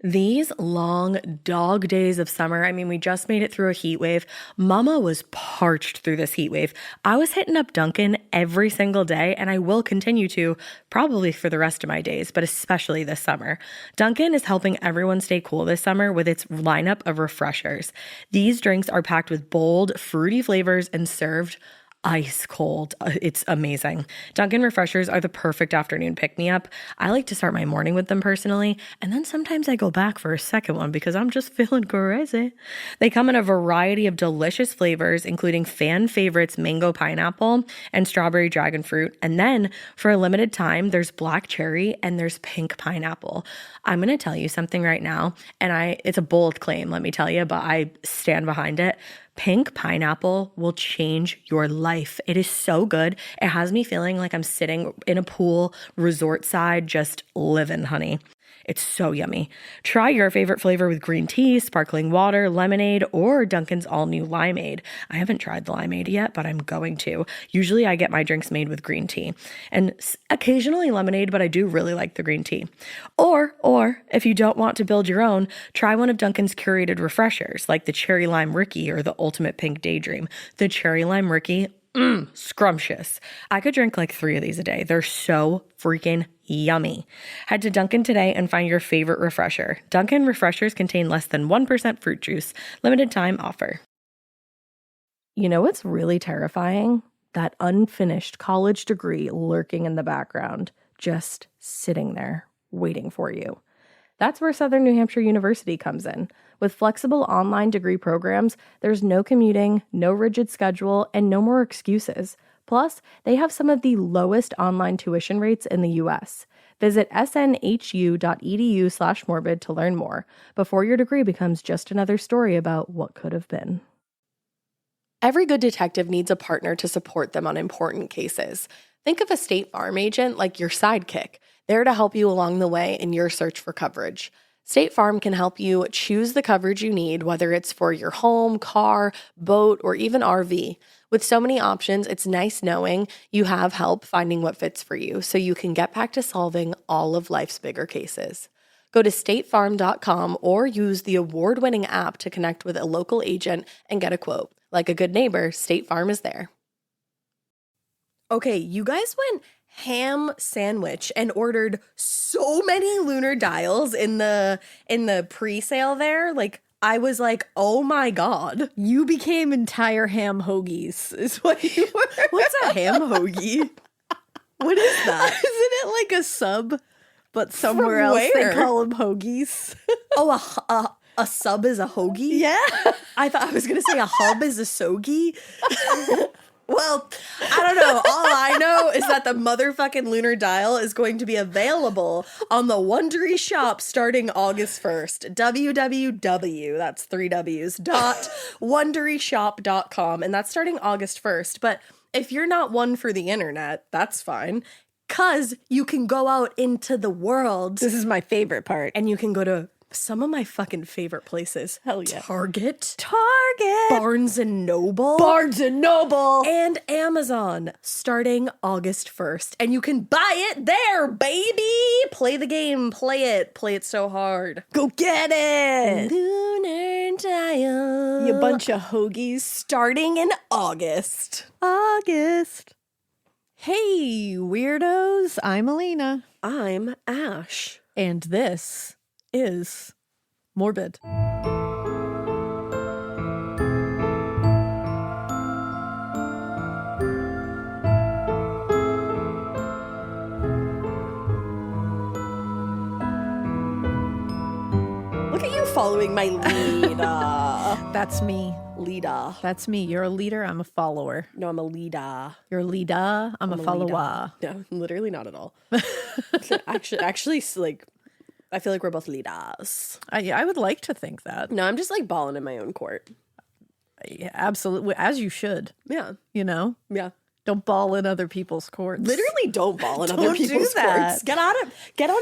These long dog days of summer, I mean, we just made it through a heat wave. Mama was parched through this heat wave. I was hitting up Dunkin' every single day, and I will continue to probably for the rest of my days, but especially this summer. Dunkin' is helping everyone stay cool this summer with its lineup of refreshers. These drinks are packed with bold, fruity flavors and served ice cold. It's amazing. Dunkin' refreshers are the perfect afternoon pick-me-up. I like to start my morning with them personally, and then sometimes I go back for a second one because I'm just feeling crazy. They come in a variety of delicious flavors, including fan favorites mango pineapple and strawberry dragon fruit. And then for a limited time, there's black cherry and there's pink pineapple. I'm going to tell you something right now, and it's a bold claim, let me tell you, but I stand behind it. Pink pineapple will change your life. It is so good. It has me feeling like I'm sitting in a pool, resort side, just living, honey. It's so yummy. Try your favorite flavor with green tea, sparkling water, lemonade, or Dunkin's all-new limeade. I haven't tried the limeade yet, but I'm going to. Usually I get my drinks made with green tea and occasionally lemonade, but I do really like the green tea. Or if you don't want to build your own, try one of Dunkin's curated refreshers like the Cherry Lime Ricky or the Ultimate Pink Daydream. The Cherry Lime Ricky, scrumptious. I could drink like 3 of these a day. They're so freaking yummy. Head to Dunkin' today and find your favorite refresher. Dunkin' refreshers contain less than 1% fruit juice. Limited time offer. You know what's really terrifying? That unfinished college degree lurking in the background, just sitting there waiting for you. That's where Southern New Hampshire University comes in. With flexible online degree programs, there's no commuting, no rigid schedule, and no more excuses. Plus, they have some of the lowest online tuition rates in the U.S. Visit snhu.edu/morbid to learn more before your degree becomes just another story about what could have been. Every good detective needs a partner to support them on important cases. Think of a State Farm agent like your sidekick, there to help you along the way in your search for coverage. State Farm can help you choose the coverage you need, whether it's for your home, car, boat, or even RV. With so many options, it's nice knowing you have help finding what fits for you so you can get back to solving all of life's bigger cases. Go to statefarm.com or use the award-winning app to connect with a local agent and get a quote. Like a good neighbor, State Farm is there. Okay, you guys went ham sandwich and ordered so many lunar dials in the pre-sale there. Like, I was like, oh my God. You became entire ham hoagies is what you were. What's a ham hoagie? What is that? Isn't it like a sub? But somewhere else they call them hoagies. Oh, a sub is a hoagie? Yeah. I thought I was going to say a hub is a sogie. Well, I don't know. All I know is that the motherfucking lunar dial is going to be available on the Wondery shop starting August 1st. www, that's 3 W's, .wonderyshop.com. And that's starting August 1st. But if you're not one for the internet, that's fine. Because you can go out into the world. This is my favorite part. And you can go to some of my fucking favorite places. Hell yeah. Target. Barnes and Noble. And Amazon starting August 1st. And you can buy it there, baby. Play the game. Play it so hard. Go get it. Lunar dial. You bunch of hoagies. Starting in August. Hey, weirdos. I'm Alina. I'm Ash. And this is Morbid. Look at you following my lead. That's me. Leader. That's me. You're a leader. I'm a follower. No, I'm a leader. You're a leader. I'm a follower. No, literally not at all. actually, like, I feel like we're both leaders. I would like to think that. No, I'm just like balling in my own court. Yeah, absolutely. As you should. Yeah. You know? Yeah. Don't ball in other people's courts. Literally don't ball in other people's courts. Get on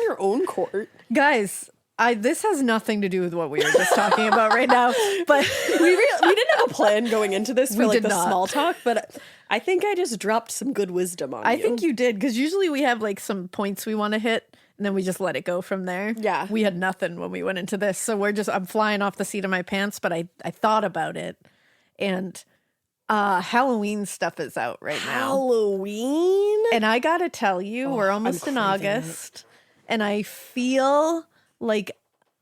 your own court. Guys, this has nothing to do with what we were just talking about right now. But we didn't have a plan going into this for like the not. Small talk, but I think I just dropped some good wisdom on you. I think you did, because usually we have like some points we want to hit. And then we just let it go from there. Yeah. We had nothing when we went into this. So I'm flying off the seat of my pants, but I thought about it. And Halloween stuff is out right now. Halloween? And I got to tell you, we're almost in August. And I feel like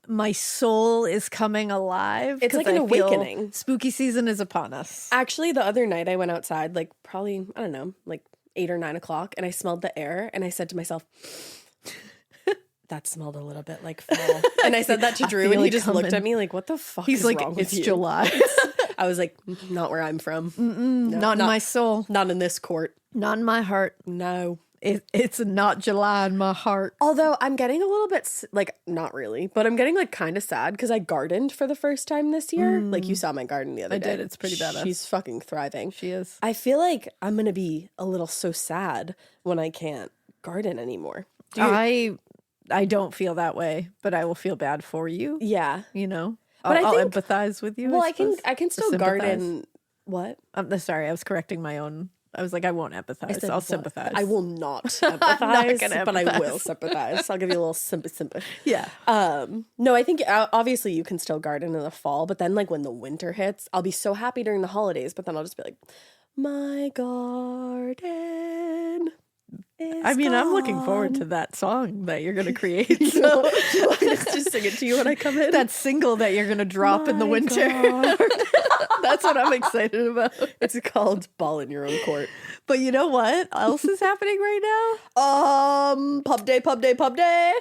my soul is coming alive. It's like I an feel awakening. Spooky season is upon us. Actually, the other night I went outside, like probably, I don't know, like 8 or 9 o'clock, and I smelled the air, and I said to myself, that smelled a little bit like fall. And I said that to Drew, and he just looked at me like, what the fuck is wrong with you? It's July. I was like, not where I'm from. No, not in my soul. Not in this court. Not in my heart. No. It's not July in my heart. Although I'm getting a little bit, like, not really, but I'm getting, like, kind of sad because I gardened for the first time this year. Like, you saw my garden the other day. I did. It's pretty badass. She's fucking thriving. She is. I feel like I'm going to be a little so sad when I can't garden anymore. I don't feel that way, but I will feel bad for you. Yeah. You know? But I'll I think, empathize with you. Well, I can still garden. What? I'm sorry, I was correcting my own. I was like, I won't empathize. I'll sympathize. I will not empathize, but I empathize. will sympathize. I'll give you a little sympathy. Yeah. No, I think obviously you can still garden in the fall, but then like when the winter hits, I'll be so happy during the holidays, but then I'll just be like, my garden is I'm looking forward to that song that you're going to create. So Let's just sing it to you when I come in. that single that you're going to drop in the My winter. God. That's what I'm excited about. It's called Ball in Your Own Court. But you know what else is happening right now? Pub day.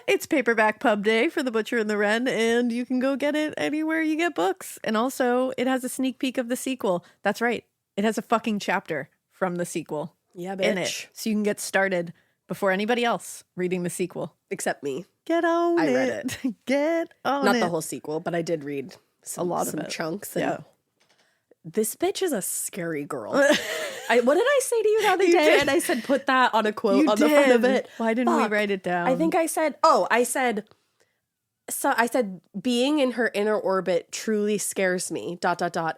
It's paperback pub day for The Butcher and the Wren, and you can go get it anywhere you get books. And also, it has a sneak peek of the sequel. That's right. It has a fucking chapter from the sequel Yeah, bitch. in it. So you can get started before anybody else reading the sequel. Except me. Get on I it. read it. Get on Not it. the whole sequel, but I did read some lot of it. chunks. And Yeah. This bitch is a scary girl. What did I say to you the other You day? did. And I said, put that on a quote You on the front of did. it. Why didn't we Fuck. write it down? I think I said, being in her inner orbit truly scares me, ...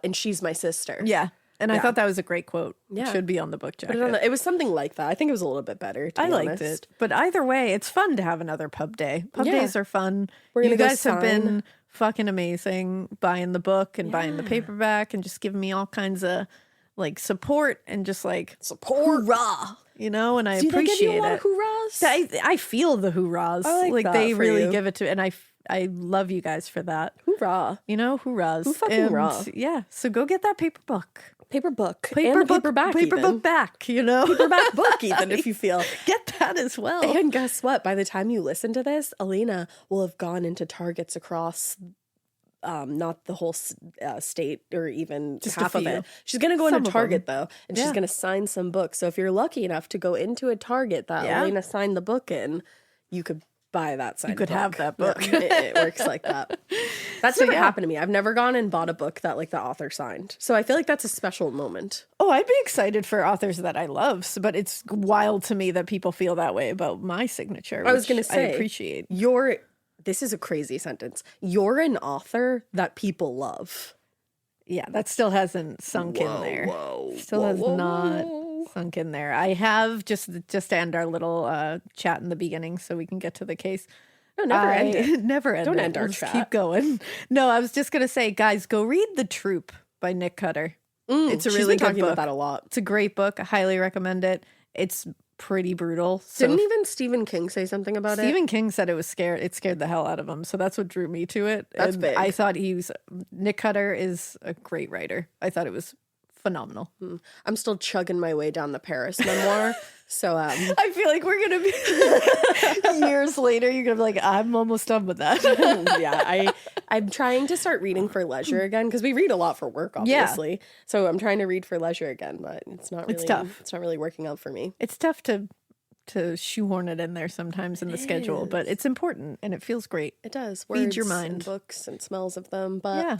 and she's my sister. Yeah. And I Yeah. thought that was a great quote. Yeah. It should be on the book Put jacket. it, it was something like that. I think it was a little bit better, to I be liked honest. it. But either way, it's fun to have another pub day. Pub Yeah. days are fun. We're gonna you go guys have sign. been fucking amazing buying the book and buying the paperback and just giving me all kinds of like support and just like Support. hoorah, you know, and I Do they appreciate give you a lot it. of hoorahs? I feel the hoorahs. I like that they for really you. give it to, and I love you guys for that. Hoorah. You know, hoorahs. Who fucking And, rah. Yeah. So go get that paper book. Paper book. Paper and book, paperback paper even. book back, you know? Paperback book even, if you feel. Get that as well. And guess what? By the time you listen to this, Alina will have gone into Targets across not the whole state or even Just half a of few. it. She's going to go Some into of Target though, and she's Yeah. going to sign some books. So if you're lucky enough to go into a Target that Yeah. Alina signed the book in, you could buy that signed book. could have that book. Yeah, it works like that. That's So, never yeah. happened to me. I've never gone and bought a book that like the author signed. So I feel like that's a special moment. Oh, I'd be excited for authors that I love, but it's wild to me that people feel that way about my signature. I was which going to say, I appreciate. This is a crazy sentence. You're an author that people love. Yeah, that still hasn't sunk in there. Still has not sunk in there. I have just to end our little chat in the beginning, so we can get to the case. No, never end it. Never end Don't it. end our We'll just chat. Keep going. No, I was just gonna say, guys, go read The Troop by Nick Cutter. It's a She's really been good talking book. about that a lot. It's a great book. I highly recommend it. It's pretty brutal. So Didn't even Stephen King say something about it? Stephen King said it scared the hell out of him. So that's what drew me to it. That's And big. I thought Nick Cutter is a great writer. I thought it was phenomenal. I'm still chugging my way down the Paris memoir. So I feel like we're going to be years later. You're going to be like, I'm almost done with that. yeah, I'm trying to start reading for leisure again because we read a lot for work, obviously. So I'm trying to read for leisure again, but it's not really It's tough. It's not really working out for me. It's tough to shoehorn it in there sometimes in the schedule, but it's important and it feels great. It does. Feeds your Words mind. and books and smells of them. But Yeah.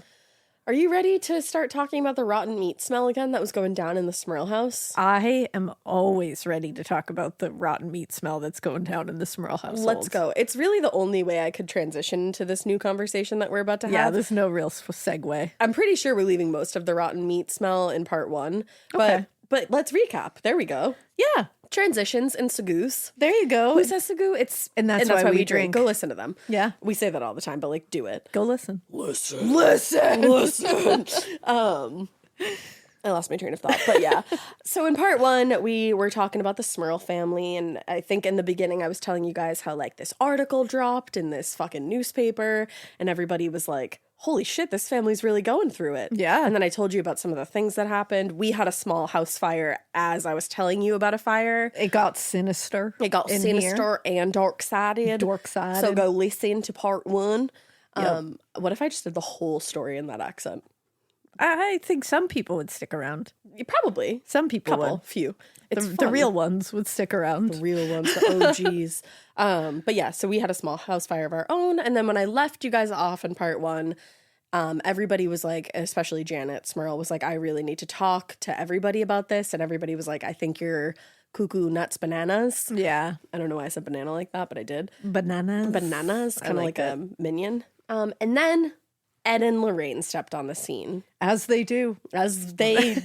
are you ready to start talking about the rotten meat smell again that was going down in the Smurl house? I am always ready to talk about the rotten meat smell that's going down in the Smurl household. Let's go. It's really the only way I could transition to this new conversation that we're about to have. Yeah, there's no real segue. I'm pretty sure we're leaving most of the rotten meat smell in part one. Okay. But let's recap. There we go. Yeah. Transitions and Sagoos. There you go. Who says Sagoo? And that's why we drink. Go listen to them. Yeah. We say that all the time, but like, do it. Go listen. Listen. I lost my train of thought, but yeah. So in part 1, we were talking about the Smurl family, and I think in the beginning I was telling you guys how like this article dropped in this fucking newspaper, and everybody was like, holy shit, this family's really going through it. Yeah. And then I told you about some of the things that happened. We had a small house fire as I was telling you about a fire. It got sinister. It got sinister and dark-sided. Dork-sided. So go listen to part 1. What if I just did the whole story in that accent? I think some people would stick around. Probably. Some people would. Few. It's The real ones would stick around. The real ones, the OGs. But yeah, so we had a small house fire of our own. And then when I left you guys off in part 1, everybody was like, especially Janet Smurl was like, I really need to talk to everybody about this. And everybody was like, I think you're cuckoo nuts bananas. Yeah. I don't know why I said banana like that, but I did. Bananas. Kind of like a minion. And then Ed and Lorraine stepped on the scene. As they do. As they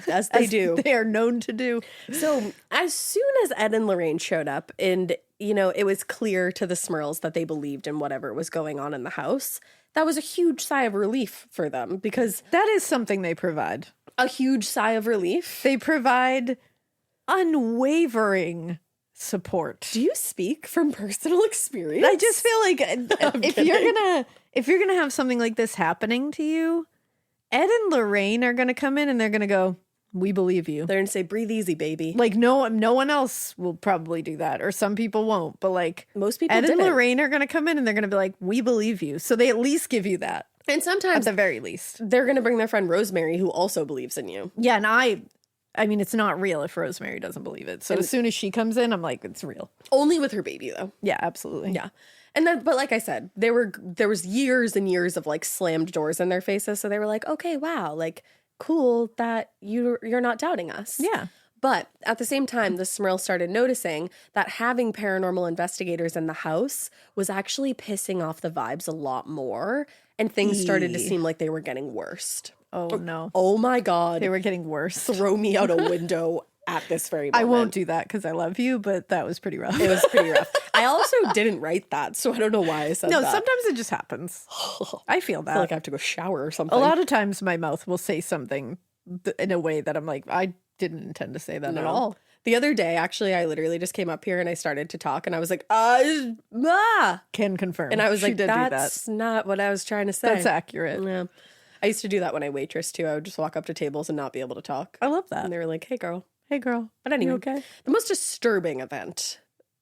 do. They are known to do. So as soon as Ed and Lorraine showed up, and, you know, it was clear to the Smurls that they believed in whatever was going on in the house, that was a huge sigh of relief for them, because That is something they provide. a huge sigh of relief. They provide unwavering support. Do you speak from personal experience? I just feel like if you're gonna have something like this happening to you, Ed and Lorraine are gonna come in and they're gonna go, we believe you. They're gonna say, breathe easy, baby. Like no one else will probably do that, or some people won't. But like Most people Ed and didn't. Lorraine are gonna come in and they're gonna be like, we believe you. So they at least give you that. And At sometimes the very least. they're gonna bring their friend Rosemary, who also believes in you. Yeah, and I mean, it's not real if Rosemary doesn't believe it. So as soon as she comes in, I'm like, it's real. Only with her baby, though. Yeah, absolutely. Yeah. And then, but like I said, there was years and years of like slammed doors in their faces. So they were like, okay, wow, like cool that you're not doubting us. Yeah. But at the same time, the Smurl started noticing that having paranormal investigators in the house was actually pissing off the vibes a lot more. And things started to seem like they were getting worse. Oh, no. Oh my God. They were getting worse. Throw me out a window at this very moment. I won't do that because I love you, but that was pretty rough. It was pretty rough. I also didn't write that, so I don't know why I said No, that. sometimes it just happens. I feel that. I feel like I have to go shower or something. A lot of times my mouth will say something in a way that I'm like, I didn't intend to say that at all. The other day, actually, I literally just came up here and I started to talk and I was like, Can confirm. and I was She like, did do that. that's not what I was trying to say. That's accurate. Yeah. I used to do that when I waitress too. I would just walk up to tables and not be able to talk. I love that. And they were like, hey girl. Hey, girl. But anyway, You okay? the most disturbing event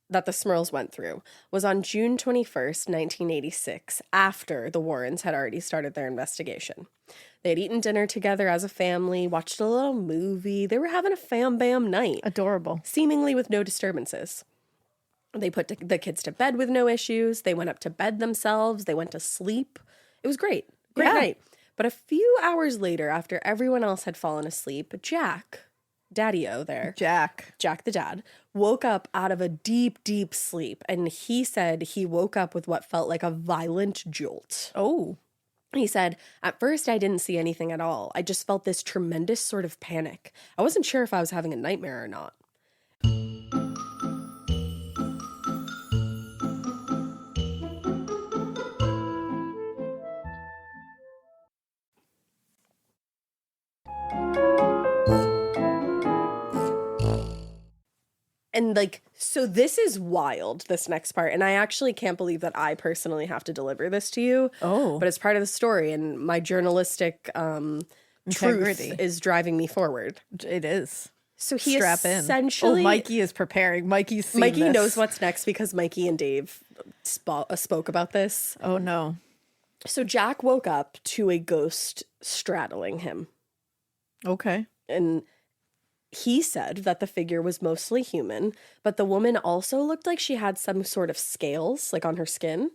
that the Smurls went through was on June 21st, 1986, after the Warrens had already started their investigation. They had eaten dinner together as a family, watched a little movie. They were having a fam-bam night, Adorable. seemingly with no disturbances. They put the kids to bed with no issues. They went up to bed themselves. They went to sleep. It was great. Great Yeah. night. But a few hours later, after everyone else had fallen asleep, Jack, Daddy-O there, Jack the dad, woke up out of a deep, deep sleep. And he said he woke up with what felt like a violent jolt. Oh. He said, at first I didn't see anything at all. I just felt this tremendous sort of panic. I wasn't sure if I was having a nightmare or not. And like, so this is wild, this next part. And I actually can't believe that I personally have to deliver this to you. Oh. But it's part of the story. And my journalistic truth Integrity. is driving me forward. It is. So he Strap in. essentially... Oh, Mikey is preparing. Mikey knows what's next because Mikey and Dave spoke about this. Oh, no. So Jack woke up to a ghost straddling him. Okay. And he said that the figure was mostly human, but the woman also looked like she had some sort of scales, like on her skin,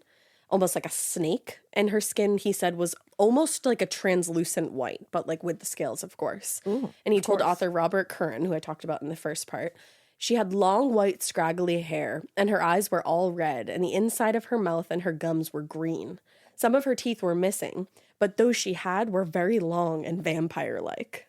almost like a snake. And her skin, he said, was almost like a translucent white, but like with the scales, of course. Ooh, and he told author Robert Curran, who I talked about in the first part, she had long, white, scraggly hair, and her eyes were all red, and the inside of her mouth and her gums were green. Some of her teeth were missing, but those she had were very long and vampire-like.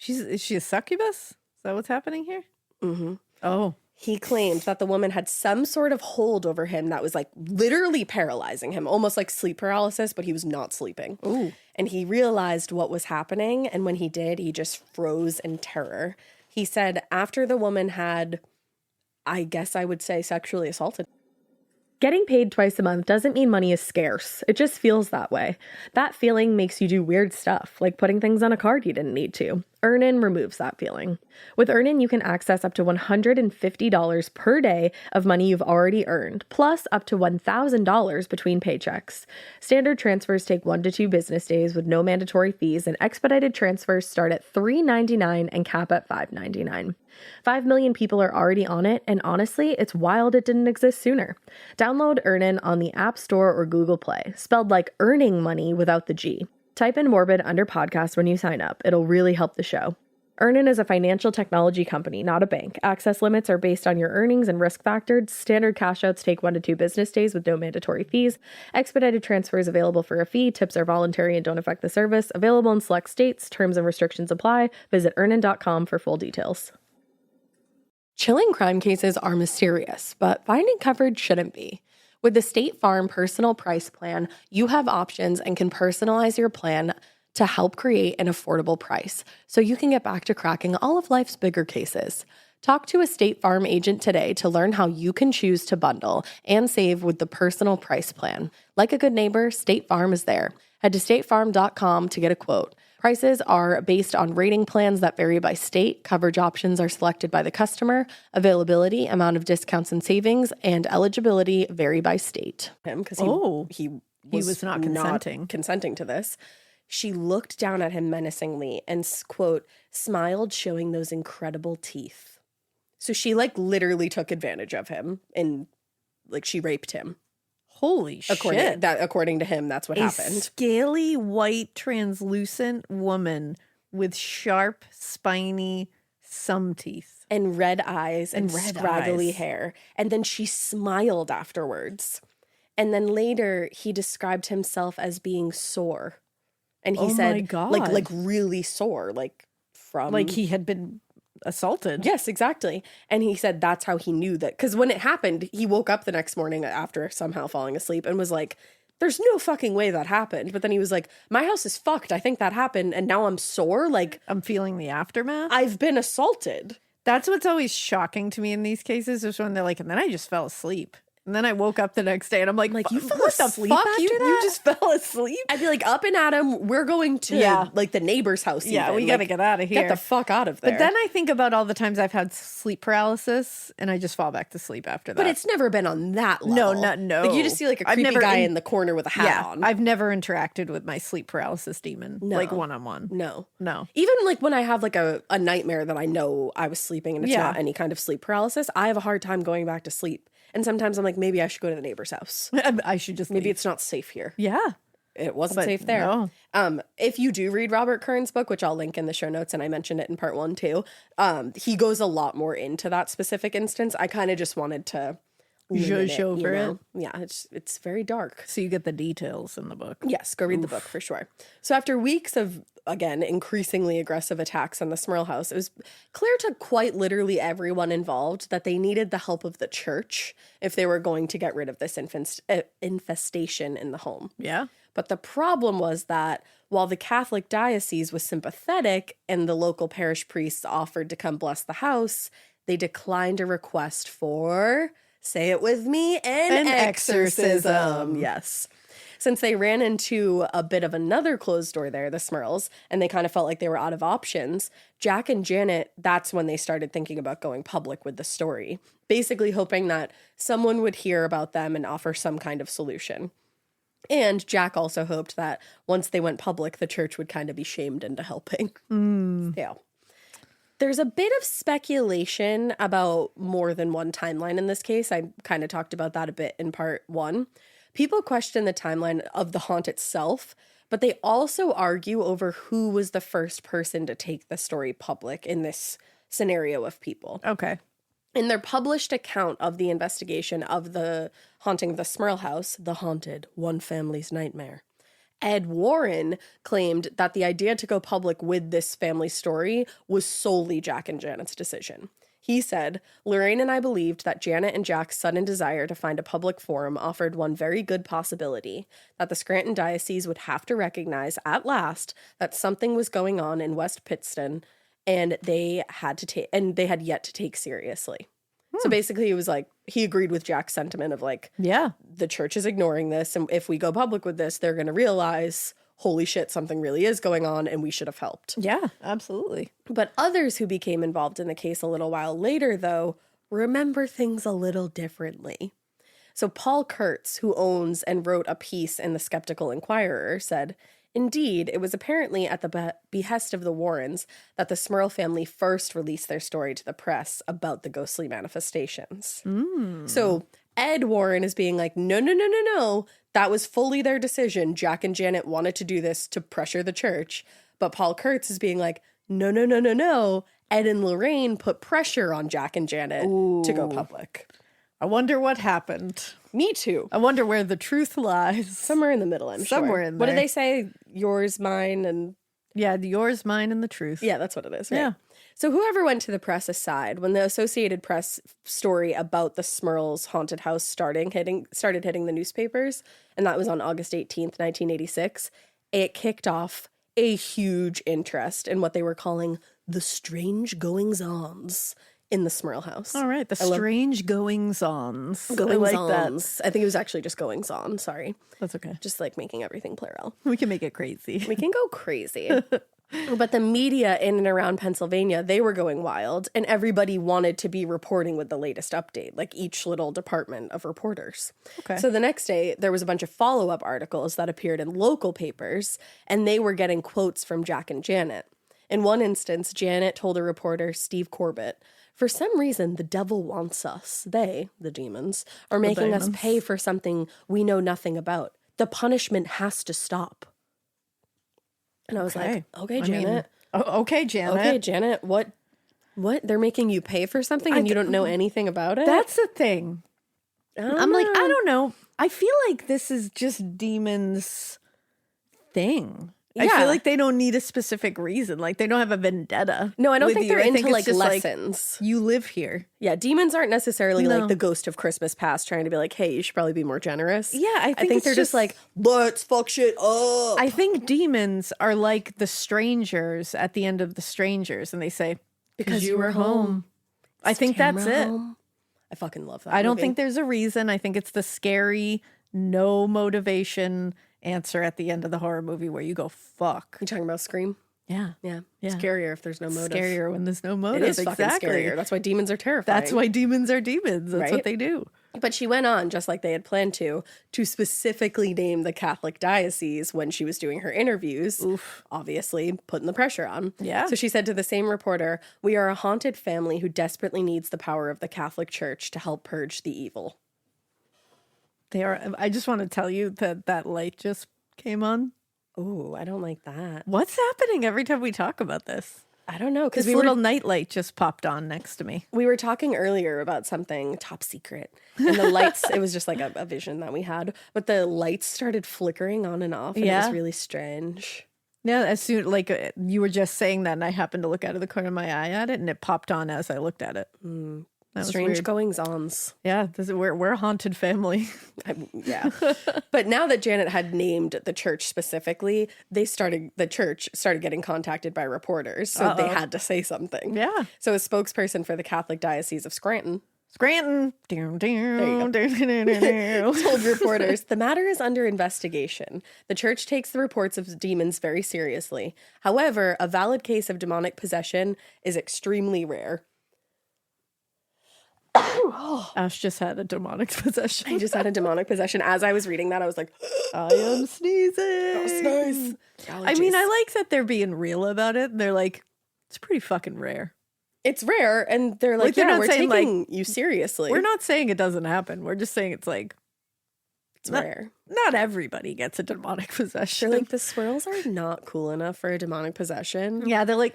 Is she a succubus? Is that what's happening here? Mm-hmm. Oh. He claimed that the woman had some sort of hold over him that was like literally paralyzing him, almost like sleep paralysis, but he was not sleeping. Ooh. And he realized what was happening. And when he did, he just froze in terror. He said after the woman had, I guess I would say, sexually assaulted. Getting paid twice a month doesn't mean money is scarce. It just feels that way. That feeling makes you do weird stuff, like putting things on a card you didn't need to. Earnin removes that feeling. With Earnin, you can access up to $150 per day of money you've already earned, plus up to $1,000 between paychecks. Standard transfers take 1 to 2 business days with no mandatory fees, and expedited transfers start at $3.99 and cap at $5.99. 5 million people are already on it, and honestly, it's wild it didn't exist sooner. Download Earnin on the App Store or Google Play, spelled like earning money without the G. Type in Morbid under podcast when you sign up. It'll really help the show. Earnin is a financial technology company, not a bank. Access limits are based on your earnings and risk factors. Standard cash outs take 1 to 2 business days with no mandatory fees. Expedited transfers available for a fee. Tips are voluntary and don't affect the service. Available in select states. Terms and restrictions apply. Visit earnin.com for full details. Chilling crime cases are mysterious, but finding coverage shouldn't be. With the State Farm Personal Price Plan, you have options and can personalize your plan to help create an affordable price so you can get back to cracking all of life's bigger cases. Talk to a State Farm agent today to learn how you can choose to bundle and save with the Personal Price Plan. Like a good neighbor, State Farm is there. Head to statefarm.com to get a quote. Prices are based on rating plans that vary by state. Coverage options are selected by the customer. Availability, amount of discounts and savings, and eligibility vary by state. Because He was not consenting to this. She looked down at him menacingly and, quote, smiled, showing those incredible teeth. So she, like, literally took advantage of him and, like, she raped him. Holy shit. According to him, that's what happened. A scaly, white, translucent woman with sharp, spiny, some teeth. And red eyes and scraggly hair. And then she smiled afterwards. And then later, he described himself as being sore. And he said, my God. like really sore, like from... Like he had been assaulted. Yes, exactly. And he said that's how he knew that. Because when it happened, he woke up the next morning after somehow falling asleep and was like, there's no fucking way that happened. But then he was like, my house is fucked. I think that happened. And now I'm sore. Like, I'm feeling the aftermath. I've been assaulted. That's what's always shocking to me in these cases is when they're like, and then I just fell asleep. And then I woke up the next day and I'm like you fell what the asleep fuck? after You that? just fell asleep? I'd be like, up and at him. We're going to like the neighbor's house. Yeah, even. we got to get out of here. Get the fuck out of there. But then I think about all the times I've had sleep paralysis and I just fall back to sleep after that. But it's never been on that level. No. Like you just see like a creepy guy in the corner with a hat on. I've never interacted with my sleep paralysis demon, like one-on-one. No. Even Even like when I have like a nightmare that I know I was sleeping and it's not any kind of sleep paralysis, I have a hard time going back to sleep. And sometimes I'm like, maybe I should go to the neighbor's house. I should just Maybe leave. it's not safe here. Yeah. It wasn't safe there. No. If you do read Robert Kern's book, which I'll link in the show notes, and I mentioned it in part 1 too, he goes a lot more into that specific instance. I kind of just wanted to Zhuzh over it. Yeah, it's very dark. So you get the details in the book. Yes, go read the book for sure. So after weeks of, again, increasingly aggressive attacks on the Smurl house, it was clear to quite literally everyone involved that they needed the help of the church if they were going to get rid of this infestation in the home. Yeah. But the problem was that while the Catholic diocese was sympathetic and the local parish priests offered to come bless the house, they declined a request for, say it with me, an exorcism. Yes. Since they ran into a bit of another closed door there, the Smurls, and they kind of felt like they were out of options, Jack and Janet, that's when they started thinking about going public with the story, basically hoping that someone would hear about them and offer some kind of solution. And Jack also hoped that once they went public, the church would kind of be shamed into helping. Yeah. There's a bit of speculation about more than one timeline in this case. I kind of talked about that a bit in part 1. People question the timeline of the haunt itself, but they also argue over who was the first person to take the story public in this scenario of people. Okay. In their published account of the investigation of the haunting of the Smurl house, The Haunted, One Family's Nightmare, Ed Warren claimed that the idea to go public with this family story was solely Jack and Janet's decision. He said, Lorraine and I believed that Janet and Jack's sudden desire to find a public forum offered one very good possibility, that the Scranton Diocese would have to recognize at last that something was going on in West Pittston and they had yet to take seriously. So basically it was like, he agreed with Jack's sentiment of like, Yeah. the church is ignoring this, and if we go public with this, they're going to realize, holy shit, something really is going on and we should have helped. Yeah, absolutely. But others who became involved in the case a little while later, though, remember things a little differently. So Paul Kurtz, who owns and wrote a piece in the Skeptical Inquirer, said, indeed, it was apparently at the behest of the Warrens that the Smurl family first released their story to the press about the ghostly manifestations. So Ed Warren is being like, no. That was fully their decision. Jack and Janet wanted to do this to pressure the church. But Paul Kurtz is being like, no. Ed and Lorraine put pressure on Jack and Janet to go public. I wonder what happened. Me too. I wonder where the truth lies. Somewhere in the middle, I'm sure. Somewhere in What do there. they say? Yours, mine, and... Yeah, yours, mine, and the truth. Yeah, that's what it is, right? Yeah. So whoever went to the press aside, when the Associated Press story about the Smurls haunted house started hitting the newspapers, and that was on August 18th, 1986, it kicked off a huge interest in what they were calling the strange goings-ons in the Smurl house. All right, the strange goings-ons. I like that. I think it was actually just goings-on, sorry. That's okay. Just like making everything plural. We can make it crazy. We can go crazy. But the media in and around Pennsylvania, they were going wild, and everybody wanted to be reporting with the latest update, like each little department of reporters. Okay. So the next day, there was a bunch of follow-up articles that appeared in local papers, and they were getting quotes from Jack and Janet. In one instance, Janet told a reporter, Steve Corbett, for some reason, the devil wants us. They, the demons, are making us pay for something we know nothing about. The punishment has to stop. And I was like, okay, Janet. Okay, Janet. Okay, Janet, what? They're making you pay for something and you don't know anything about it? That's the thing. I'm like, I don't know. I feel like this is just demons' thing. I Yeah. feel like they don't need a specific reason. Like they don't have a vendetta. No, I don't with think you. they're I think into it's like just lessons. you live here. Yeah, demons aren't necessarily No. like the ghost of Christmas past trying to be like, hey, you should probably be more generous. Yeah, I think it's they're just like, let's fuck shit up. I think demons are like the strangers at the end of The Strangers, and they say, because you were home. I think that's it. I fucking love that. I don't movie. think there's a reason. I think it's the scary, no motivation answer at the end of the horror movie where you go, fuck. You talking about Scream? Yeah. Yeah. Yeah. Scarier if there's no motive. Scarier when there's no motive. It is exactly. fucking scarier. That's why demons are terrifying. That's why demons are demons. That's Right? what they do. But she went on, just like they had planned to specifically name the Catholic diocese when she was doing her interviews. Oof. Obviously, putting the pressure on. Yeah. So she said to the same reporter, we are a haunted family who desperately needs the power of the Catholic Church to help purge the evil. They are. I just want to tell you that that light just came on. Oh, I don't like that. What's happening every time we talk about this? I don't know. Because This little night light just popped on next to me. we were talking earlier about something top secret. And the lights, it was just like a vision that we had. But the lights started flickering on and off. And it Yeah. was really strange. Yeah, as soon like you were just saying that, and I happened to look out of the corner of my eye at it, and it popped on as I looked at it. That was Strange weird. goings-ons. Yeah, we're a haunted family. Yeah. But now that Janet had named the church specifically, the church started getting contacted by reporters. So they had to say something. Yeah. So a spokesperson for the Catholic Diocese of Scranton Scranton. told reporters, the matter is under investigation. The church takes the reports of demons very seriously. However, a valid case of demonic possession is extremely rare. Ash just had a demonic possession. I just had a demonic possession. As I was reading that, I was like, I am sneezing. that was nice. I mean, I like that they're being real about it. They're like, it's pretty fucking rare. It's rare, and they're like, Like, they're yeah, not we're saying, taking you seriously. We're not saying it doesn't happen. We're just saying it's like, It's not, rare. not everybody gets a demonic possession. They're like, the Smurls are not cool enough for a demonic possession. yeah, they're like,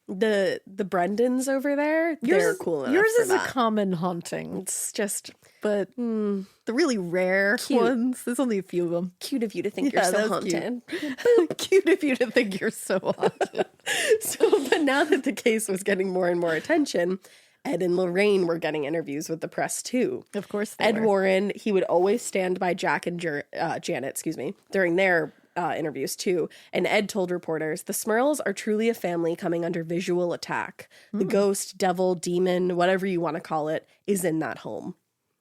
The Brendans over there, they're cool enough yours for is that. a common haunting, It's just but the really rare ones, there's only a few of them. cute of you to think Yeah, you're so that's cute. haunted. Cute of you to think you're so haunted. But now that the case was getting more and more attention, Ed and Lorraine were getting interviews with the press too. Of course they Ed were. Warren, he would always stand by Jack and Janet, during their interviews too. And Ed told reporters, the Smurls are truly a family coming under visual attack. The ghost, devil, demon, whatever you want to call it, is in that home.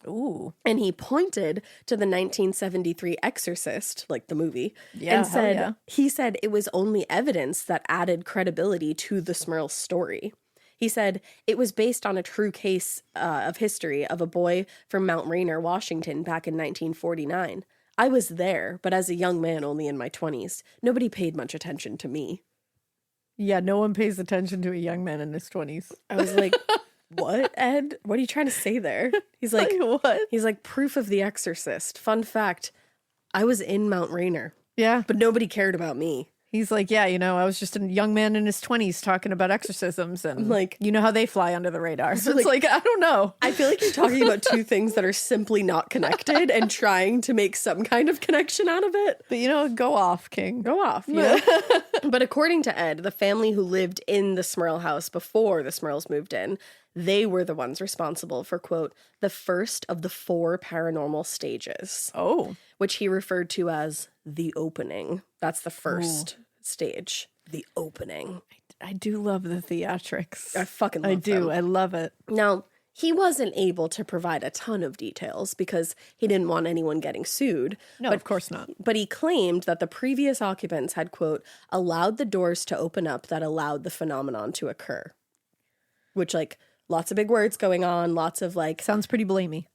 Ooh. And he pointed to the 1973 Exorcist, like the movie, Yeah, and said, hell yeah. he said it was only evidence that added credibility to the Smurl story. He said it was based on a true case of history of a boy from Mount Rainier, Washington, back in 1949. I was there, but as a young man only in my 20s. Nobody paid much attention to me. Yeah, no one pays attention to a young man in his 20s. I was like, what, Ed? What are you trying to say there? He's like, what? He's like, proof of The Exorcist. Fun fact, I was in Mount Rainier, Yeah. but nobody cared about me. He's like, yeah, I was just a young man in his 20s talking about exorcisms and Like, you know how they fly under the radar. So like- it's like, I don't know. I feel like you're talking about two things that are simply not connected and trying to make some kind of connection out of it. But go off, King. Go off, you know? But according to Ed, the family who lived in the Smurl house before the Smurls moved in, they were the ones responsible for, quote, the first of the 4 paranormal stages, Oh. which he referred to as the opening. That's the first stage, the opening. I do love the theatrics. I fucking love I do. them. I love it. Now, he wasn't able to provide a ton of details because he didn't want anyone getting sued. No, of course not. But he claimed that the previous occupants had, quote, allowed the doors to open up that allowed the phenomenon to occur. Which, like, lots of big words going on, lots of, like, Sounds pretty blamey.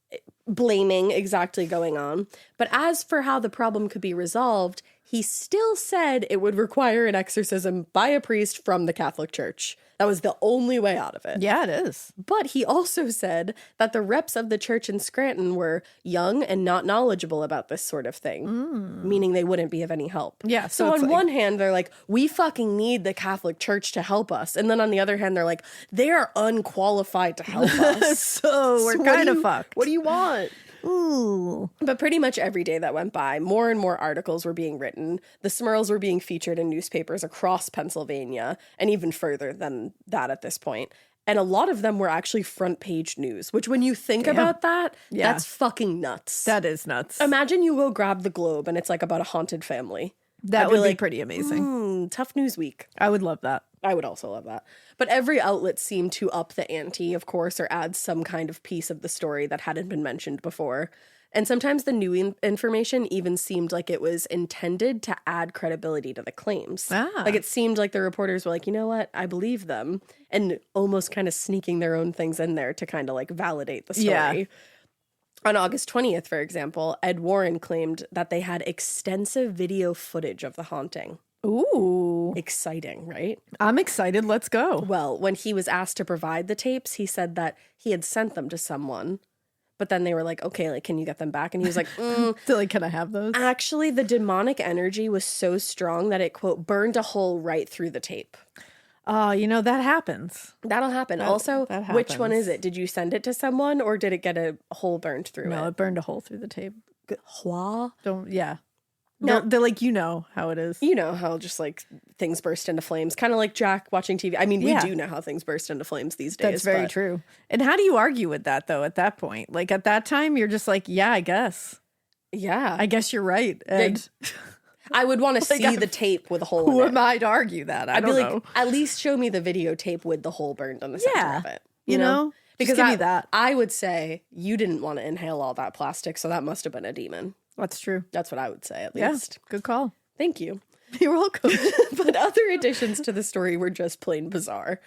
blaming exactly going on. But as for how the problem could be resolved, he still said it would require an exorcism by a priest from the Catholic Church. That was the only way out of it. Yeah, it is. But he also said that the reps of the church in Scranton were young and not knowledgeable about this sort of thing, meaning they wouldn't be of any help. Yeah, So, so it's on like- one hand, they're like, we fucking need the Catholic Church to help us. And then on the other hand, they're like, they are unqualified to help us. So we're So kind of fucked. What do you want? Ooh. But pretty much every day that went by, more and more articles were being written. The Smurls were being featured in newspapers across Pennsylvania and even further than that at this point. And a lot of them were actually front page news, which when you think about that, Yeah. that's fucking nuts. That is nuts. Imagine you go grab the Globe and it's like about a haunted family. That I'd would be like, pretty amazing. tough news week. I would love that. I would also love that. But every outlet seemed to up the ante, of course, or add some kind of piece of the story that hadn't been mentioned before. And sometimes the new information even seemed like it was intended to add credibility to the claims. Ah. Like it seemed like the reporters were like, you know what, I believe them. And almost kind of sneaking their own things in there to kind of like validate the story. Yeah. On August 20th, for example, Ed Warren claimed that they had extensive video footage of the haunting. Ooh. Exciting, right? I'm excited. Let's go. Well, when he was asked to provide the tapes, he said that he had sent them to someone. But then they were like, okay, like, can you get them back? And he was like, So, like, can I have those? actually, the demonic energy was so strong that it, quote, burned a hole right through the tape. Oh, that happens. That'll happen. Also, that which one happens. is it? Did you send it to someone or did it get a hole burned through No, it? it burned a hole through the tape. Hua? Yeah. No. They're like, how it is. You know how just like things burst into flames, kind of like Jack watching TV. I mean, we Yeah. do know how things burst into flames these days. That's very but true. And how do you argue with that, though, at that point? Like, at that time, you're just like, yeah, I guess. Yeah. I guess you're right. And I would want to Like, see the tape with a hole who in it. am I to argue that? I I'd be don't like, know. at least show me the videotape with the hole burned on the center Yeah. of it. You know? Because Just give I, me that. I would say you didn't want to inhale all that plastic, so that must have been a demon. That's true. That's what I would say, at Yeah. least. Good call. Thank you. You're welcome. But other additions to the story were just plain bizarre.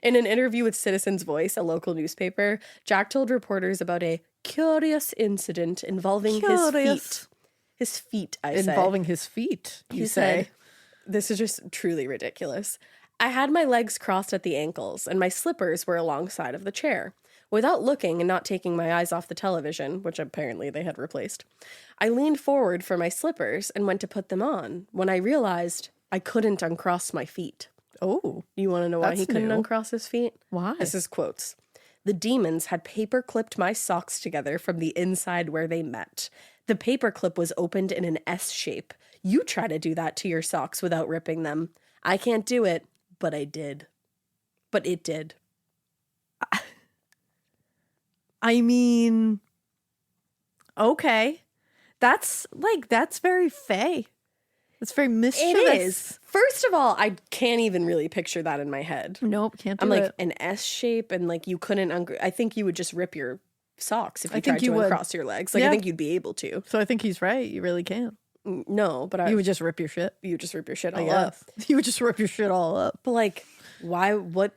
In an interview with Citizen's Voice, a local newspaper, Jack told reporters about a curious incident involving his feet. His feet, I say. Involving his feet, you He say. said, this is just truly ridiculous. I had my legs crossed at the ankles, and my slippers were alongside of the chair. Without looking and not taking my eyes off the television, which apparently they had replaced, I leaned forward for my slippers and went to put them on when I realized I couldn't uncross my feet. Oh, You want to know why he That's couldn't new. uncross his feet? why? This is quotes. The demons had paper clipped my socks together from the inside where they met. The paper clip was opened in an S shape. You try to do that to your socks without ripping them. I can't do it, but I did. But it did. I mean, okay. That's very fey. That's very mischievous. It is. First of all, I can't even really picture that in my head. Nope, can't do I'm like it. an S shape, and like you couldn't. I think you would just rip your socks if you I think tried you to would. uncross your legs. Like Yeah. I think you'd be able to. So I think he's right. You really can. No, but You would just rip your shit. you would just rip your shit I all up. guess. You would just rip your shit all up. But like, why? What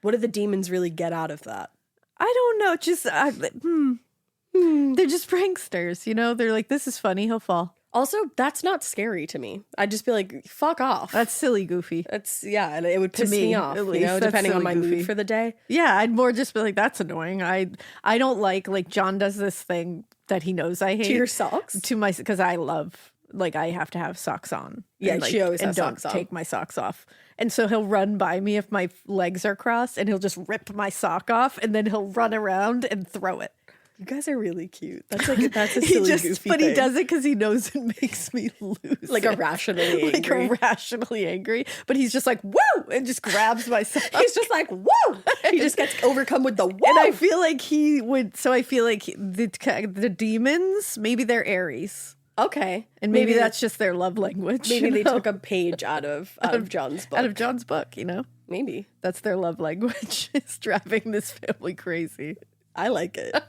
do the demons really get out of that? I don't know. Just they're just pranksters, you know. They're like, this is funny. He'll fall. Also, that's not scary to me. I'd just be like, fuck off. That's silly, goofy. That's and it would piss me, me off, at you least. know, That's depending on silly, my goofy. mood for the day. Yeah, I'd more just be like, that's annoying. I don't like John does this thing that he knows I hate To your socks? to my because I love I have to have socks on. Yeah, and, she always and has don't socks on. take my socks off. And so he'll run by me if my legs are crossed, and he'll just rip my sock off, and then he'll run around and throw it. You guys are really cute. That's a silly, goofy but thing. he does it because he knows it makes me lose. Like it. irrationally Like angry. irrationally angry. But he's just like, woo! And just grabs my sock. He's just like, whoa! He just gets overcome with the whoa! And I feel like he would. So I feel like the demons, maybe they're Aries, Okay. and maybe that's just their love language. Maybe you they know? took a page out of John's book. out of John's book. You know, Maybe. that's their love language. Is driving this family crazy. I like it.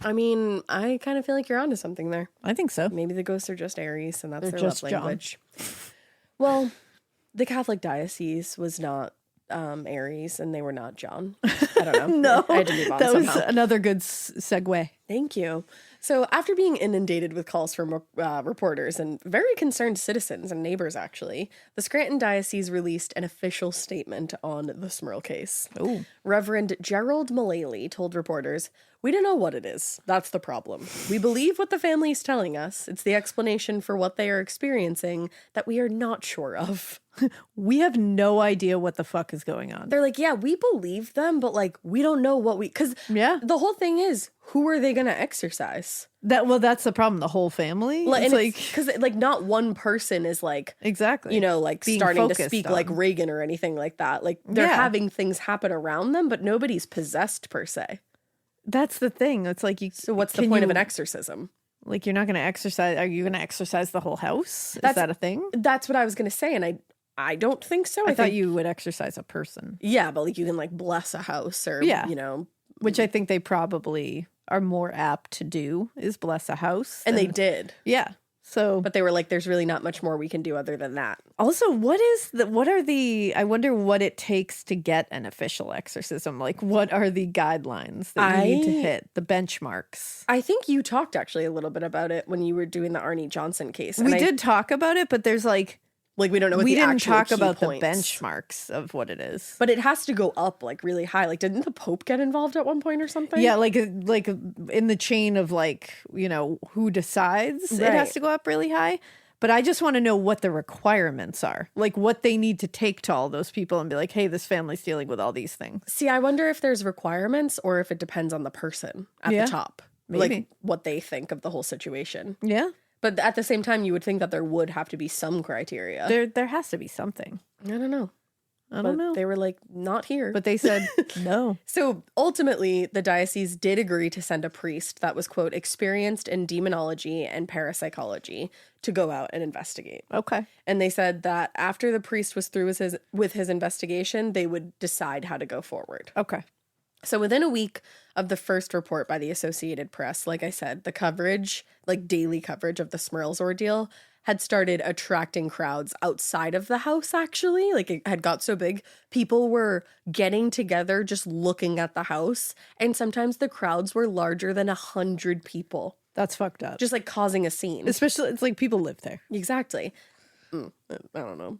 I mean, I kind of feel like you're onto something there. I think so. Maybe the ghosts are just Aries and that's They're their just love John. language. Well, the Catholic diocese was not Aries and they were not John. I don't know. No, I had to move on that was somehow. another good segue. Thank you. So, after being inundated with calls from reporters and very concerned citizens and neighbors, actually, the Scranton Diocese released an official statement on the Smurl case. Oh. Reverend Gerald Mullally told reporters, "We don't know what it is. That's the problem. We believe what the family is telling us. It's the explanation for what they are experiencing that we are not sure of." We have no idea what the fuck is going on. They're like, yeah, we believe them, but like, we don't know what because Yeah. the whole thing is, who are they going to exorcise? That's the problem. The whole family. Like, It's because like not one person is like, exactly. you know, like Being starting to focused speak on. like Reagan or anything like that. Like they're Yeah. having things happen around them, but nobody's possessed per se. That's the thing. It's like you. So what's the can point of you- an exorcism? Like you're not going to exercise. Are you going to exercise the whole house? Is That's- that a thing? That's what I was going to say. And I don't think so. I thought think, you would exercise a person, yeah, but like you can like bless a house or, Yeah. you know, which I think they probably are more apt to do is bless a house. and they than- did. yeah. So, But they were like, there's really not much more we can do other than that. also, I wonder what it takes to get an official exorcism. Like, what are the guidelines that you need to hit? The benchmarks. I think you talked actually a little bit about it when you were doing the Arnie Johnson case. We did talk about it, but there's like, Like, we don't know what we the didn't actual talk key about points. the benchmarks of what it is. But it has to go up like really high. Like, didn't the Pope get involved at one point or something? Yeah, like in the chain of like, you know, who decides, it Right. has to go up really high. But I just want to know what the requirements are, like what they need to take to all those people and be like, hey, this family's dealing with all these things. See, I wonder if there's requirements or if it depends on the person at Yeah, the top. maybe. Like, what they think of the whole situation. Yeah, But at the same time, you would think that there would have to be some criteria. there has to be something. I don't know. I don't know. They were like, not here. But they said no. So ultimately, the diocese did agree to send a priest that was, quote, experienced in demonology and parapsychology to go out and investigate. Okay. And they said that after the priest was through with his investigation, they would decide how to go forward. Okay. So within a week of the first report by the Associated Press, like I said, the coverage, like daily coverage of the Smurls ordeal, had started attracting crowds outside of the house, actually. Like, it had got so big. People were getting together just looking at the house. And sometimes the crowds were larger than 100 people, That's fucked up. just like causing a scene. Especially, it's like people live there. Exactly. I don't know.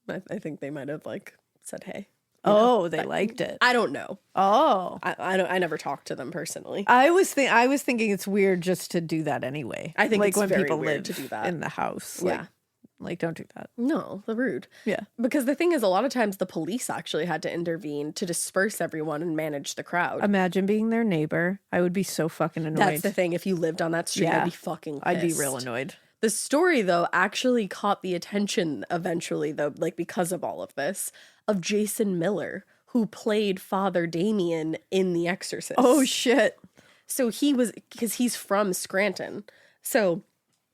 I think they might have like said, hey. Oh, they liked it. I don't know. Oh. I never talked to them personally. I was thinking it's weird just to do that anyway. I think like it's when very people weird live to do that. in the house. Yeah. Like don't do that. No, the rude. Yeah. Because the thing is, a lot of times the police actually had to intervene to disperse everyone and manage the crowd. Imagine being their neighbor. I would be so fucking annoyed. That's the thing. If you lived on that street, Yeah. I'd be fucking pissed. I'd be real annoyed. The story, though, actually caught the attention eventually, though, like because of all of this, of Jason Miller, who played Father Damien in The Exorcist. Oh shit. So because he's from Scranton. So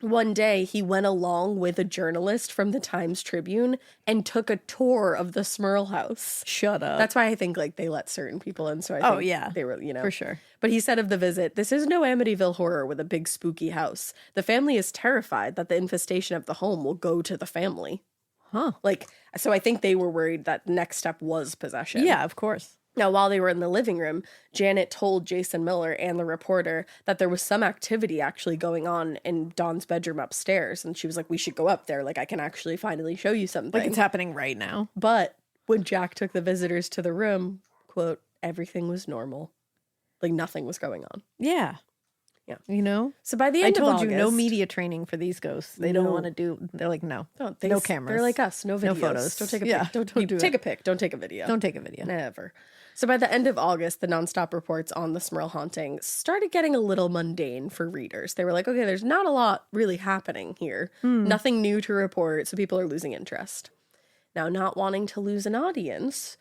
one day he went along with a journalist from the Times Tribune and took a tour of the Smurl house. Shut up. That's why I think like they let certain people in. So I think they were, for sure. But he said of the visit, "This is no Amityville horror with a big spooky house. The family is terrified that the infestation of the home will go to the family." Huh. Like, so I think they were worried that the next step was possession. Yeah, of course. Now, while they were in the living room, Janet told Jason Miller and the reporter that there was some activity actually going on in Dawn's bedroom upstairs. And she was like, "We should go up there. Like, I can actually finally show you something." Like it's happening right now. But when Jack took the visitors to the room, quote, "everything was normal." Like nothing was going on. Yeah. Yeah. You know? So by the I end of told August, you, no media training for these ghosts. They don't No. want to do, they're like, no. Don't, No cameras. They're like us. No videos. photos. Don't take a Yeah, pic. Don't do take it. a pic. Don't take a video. Don't take a video. Never. So by the end of August, the nonstop reports on the Smurl haunting started getting a little mundane for readers. They were like, okay, there's not a lot really happening here. Nothing new to report, so people are losing interest. Now, not wanting to lose an audience,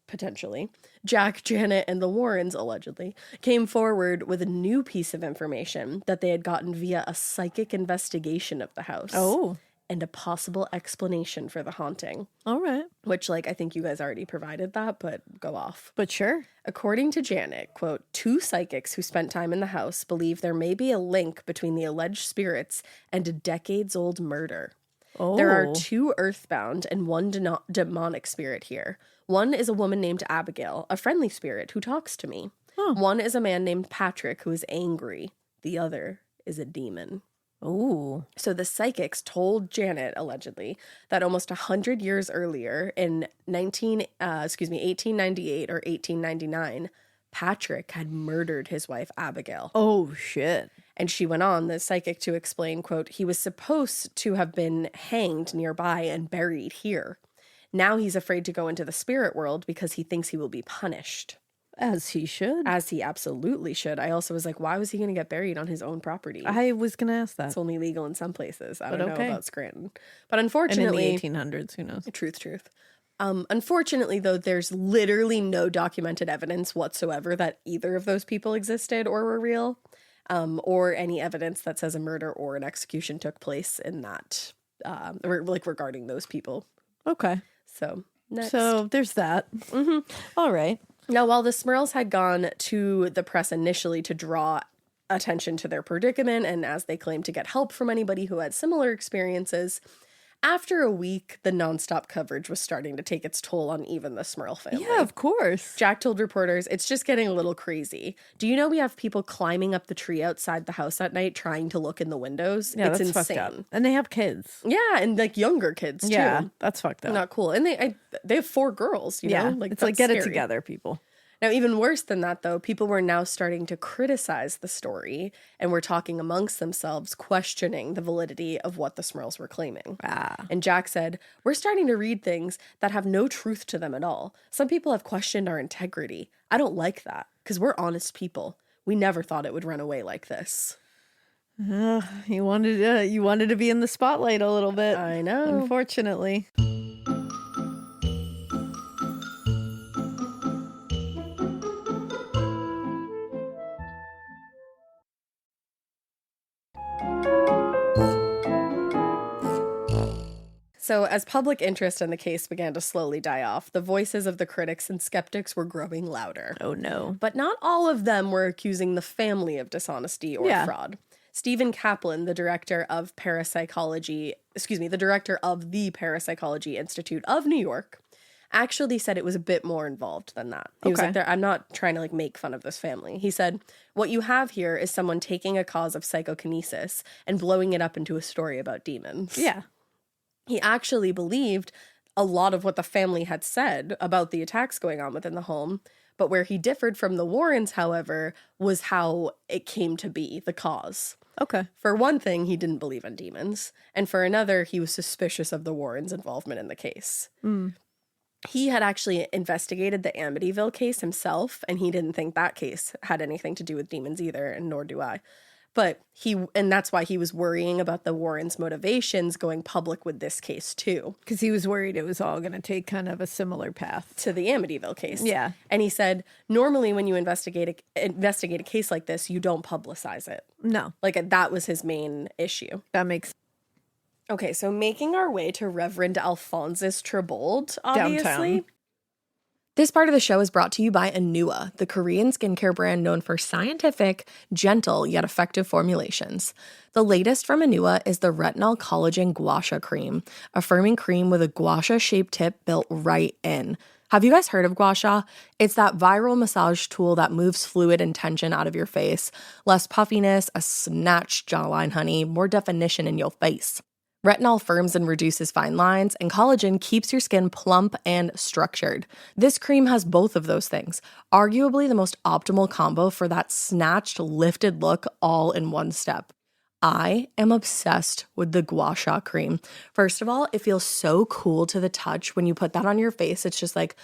potentially, Jack, Janet, and the Warrens, allegedly, came forward with a new piece of information that they had gotten via a psychic investigation of the house. Oh. And a possible explanation for the haunting. All right. Which, like, I think you guys already provided that, but go off. But sure. According to Janet, quote, 2 psychics who spent time in the house believe there may be a link between the alleged spirits and a decades-old murder. Oh. There are 2 earthbound and 1 demonic spirit here. One is a woman named Abigail, a friendly spirit who talks to me. Huh. One is a man named Patrick who is angry. The other is a demon. Ooh. So the psychics told Janet, allegedly, that almost 100 years earlier in 1898 or 1899, Patrick had murdered his wife, Abigail. Oh, shit. And she went on, the psychic, to explain, quote, "He was supposed to have been hanged nearby and buried here. Now he's afraid to go into the spirit world because he thinks he will be punished." As he should. As he absolutely should. I also was like, why was he going to get buried on his own property? I was going to ask that. It's only legal in some places. I But don't know okay. about Scranton. But And in unfortunately... the 1800s, who knows? Truth. Unfortunately, though, there's literally no documented evidence whatsoever that either of those people existed or were real, or any evidence that says a murder or an execution took place in that, regarding those people. Okay. So, next. So there's that. All right. Now, while the Smurls had gone to the press initially to draw attention to their predicament and, as they claimed, to get help from anybody who had similar experiences, after a week, the nonstop coverage was starting to take its toll on even the Smurl family. Yeah, of course. Jack told reporters, "It's just getting a little crazy. Do you know we have people climbing up the tree outside the house at night trying to look in the windows? Yeah, it's that's insane." fucked up. And they have kids. Yeah, and like younger kids too. Yeah, that's fucked up. Not cool. And they have 4 girls, you yeah, know? it's like, get that's it scary. together, people. Now, even worse than that, though, people were now starting to criticize the story and were talking amongst themselves, questioning the validity of what the Smurls were claiming. And Jack said, "We're starting to read things that have no truth to them at all. Some people have questioned our integrity. I don't like that, because we're honest people. We never thought it would run away like this." You wanted to be in the spotlight a little bit. I know. Unfortunately. So, as public interest in the case began to slowly die off, the voices of the critics and skeptics were growing louder. Oh, no. But not all of them were accusing the family of dishonesty or fraud. Stephen Kaplan, the director of the Parapsychology Institute of New York, actually said it was a bit more involved than that. He was like, I'm not trying to make fun of this family. He said, "What you have here is someone taking a cause of psychokinesis and blowing it up into a story about demons." Yeah. He actually believed a lot of what the family had said about the attacks going on within the home, but where he differed from the Warrens, however, was how it came to be, the cause. Okay. For one thing, he didn't believe in demons, and for another, he was suspicious of the Warrens' involvement in the case. He had actually investigated the Amityville case himself, and he didn't think that case had anything to do with demons either, and nor do I. But and that's why he was worrying about the Warrens' motivations going public with this case too. Because he was worried it was all going to take kind of a similar path To the Amityville case. Yeah. And he said, normally when you investigate a case like this, you don't publicize it. No, Like that was his main issue. that makes Okay, so making our way to Reverend Alphonsus Trebold, obviously. Downtown. This part of the show is brought to you by Anua, the Korean skincare brand known for scientific, gentle, yet effective formulations. The latest from Anua is the Retinol Collagen Gua Sha Cream, a firming cream with a gua sha-shaped tip built right in. Have you guys heard of gua sha? It's that viral massage tool that moves fluid and tension out of your face. Less puffiness, a snatched jawline, honey, more definition in your face. Retinol firms and reduces fine lines, and collagen keeps your skin plump and structured. This cream has both of those things, arguably the most optimal combo for that snatched, lifted look all in one step. I am obsessed with the Gua Sha cream. First of all, it feels so cool to the touch. When you put that on your face, it's just like,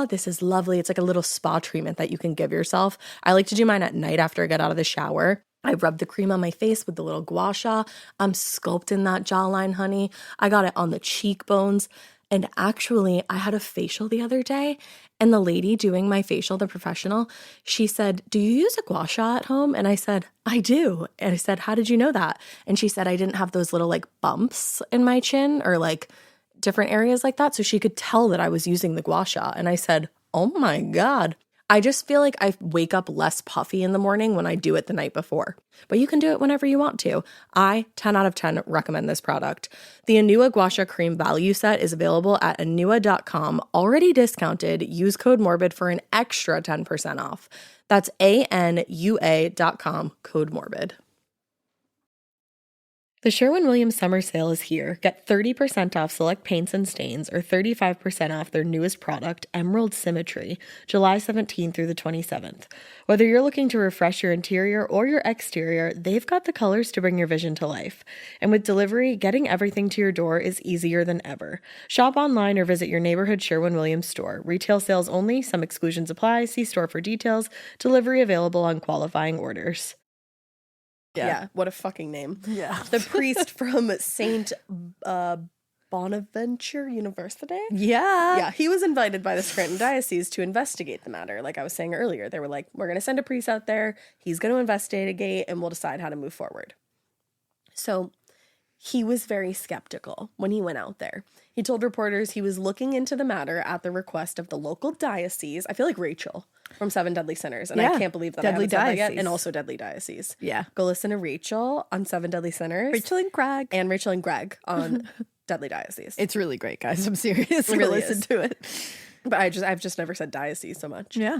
this is lovely. It's like a little spa treatment that you can give yourself. I like to do mine at night after I get out of the shower. I rub the cream on my face with the little gua sha. I'm sculpting that jawline, honey. I got it on the cheekbones. And actually, I had a facial the other day, and the lady doing my facial, the professional, she said, "Do you use a gua sha at home?" And I said, "I do." And I said, "How did you know that?" And she said, "I didn't have those little like bumps in my chin or like different areas like that." So she could tell that I was using the gua sha. And I said, "Oh my God." I just feel like I wake up less puffy in the morning when I do it the night before. But you can do it whenever you want to. I, 10 out of 10, recommend this product. The Anua Gua Sha Cream value set is available at anua.com, already discounted. Use code MORBID for an extra 10% off. That's ANUA.com, code MORBID. The Sherwin-Williams summer sale is here. Get 30% off select paints and stains or 35% off their newest product, Emerald Symmetry, July 17th through the 27th. Whether you're looking to refresh your interior or your exterior, they've got the colors to bring your vision to life. And with delivery, getting everything to your door is easier than ever. Shop online or visit your neighborhood Sherwin-Williams store. Retail sales only. Some exclusions apply. See store for details. Delivery available on qualifying orders. Yeah, what a fucking name. Yeah. The priest from St. Bonaventure University? Yeah. He was invited by the Scranton Diocese to investigate the matter. Like I was saying earlier, they were like, we're going to send a priest out there. He's going to investigate and we'll decide how to move forward. So he was very skeptical when he went out there. He told reporters he was looking into the matter at the request of the local diocese. I feel like Rachel from Seven Deadly Sinners. And I can't believe that Deadly I haven't said that yet. Diocese. And also Deadly Diocese. Yeah. Go listen to Rachel on Seven Deadly Sinners. Rachel and Craig. And Rachel and Greg on Deadly Diocese. It's really great, guys. I'm serious. It Go really listen is. to it. But I've just never said diocese so much. Yeah.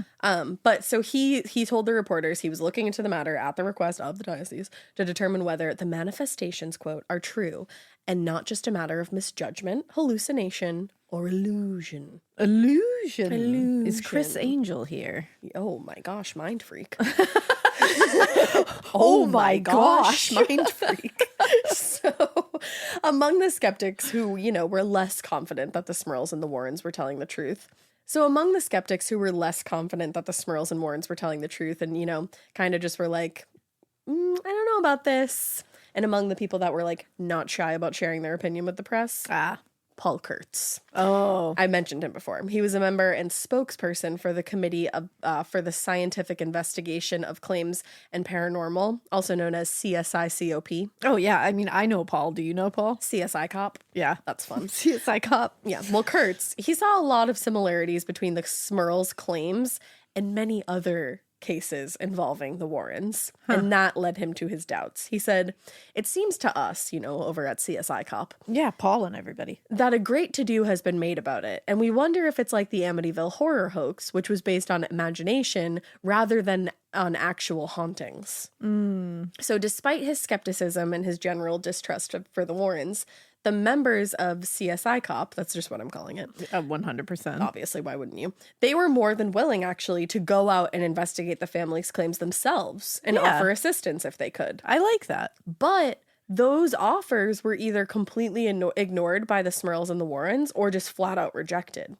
But so he told the reporters he was looking into the matter at the request of the diocese to determine whether the manifestations, quote, are true and not just a matter of misjudgment, hallucination, or illusion. Illusion. Is Chris Angel here? Oh my gosh, mind freak. Oh my gosh. Mind freak. So, among the skeptics who, were less confident that the Smurls and the Warrens were telling the truth. So, among the skeptics who were less confident that the Smurls and Warrens were telling the truth and, kind of just were like, I don't know about this. And among the people that were like not shy about sharing their opinion with the press, Paul Kurtz. Oh. I mentioned him before. He was a member and spokesperson for the Committee of for the Scientific Investigation of Claims and Paranormal, also known as CSI-COP. Oh, yeah. I mean, I know Paul. Do you know Paul? CSI Cop. Yeah. That's fun. CSI Cop. Yeah. Well, Kurtz, he saw a lot of similarities between the Smurls' claims and many other cases involving the Warrens, and that led him to his doubts. He said, "It seems to us, over at CSI Cop, Yeah, Paul and everybody. that a great to-do has been made about it, and we wonder if it's like the Amityville horror hoax, which was based on imagination rather than on actual hauntings." So despite his skepticism and his general distrust for the Warrens, the members of CSI Cop, that's just what I'm calling it, 100%. obviously, why wouldn't you? They were more than willing, actually, to go out and investigate the family's claims themselves and Yeah. offer assistance if they could. I like that. But those offers were either completely ignored by the Smurls and the Warrens or just flat out rejected.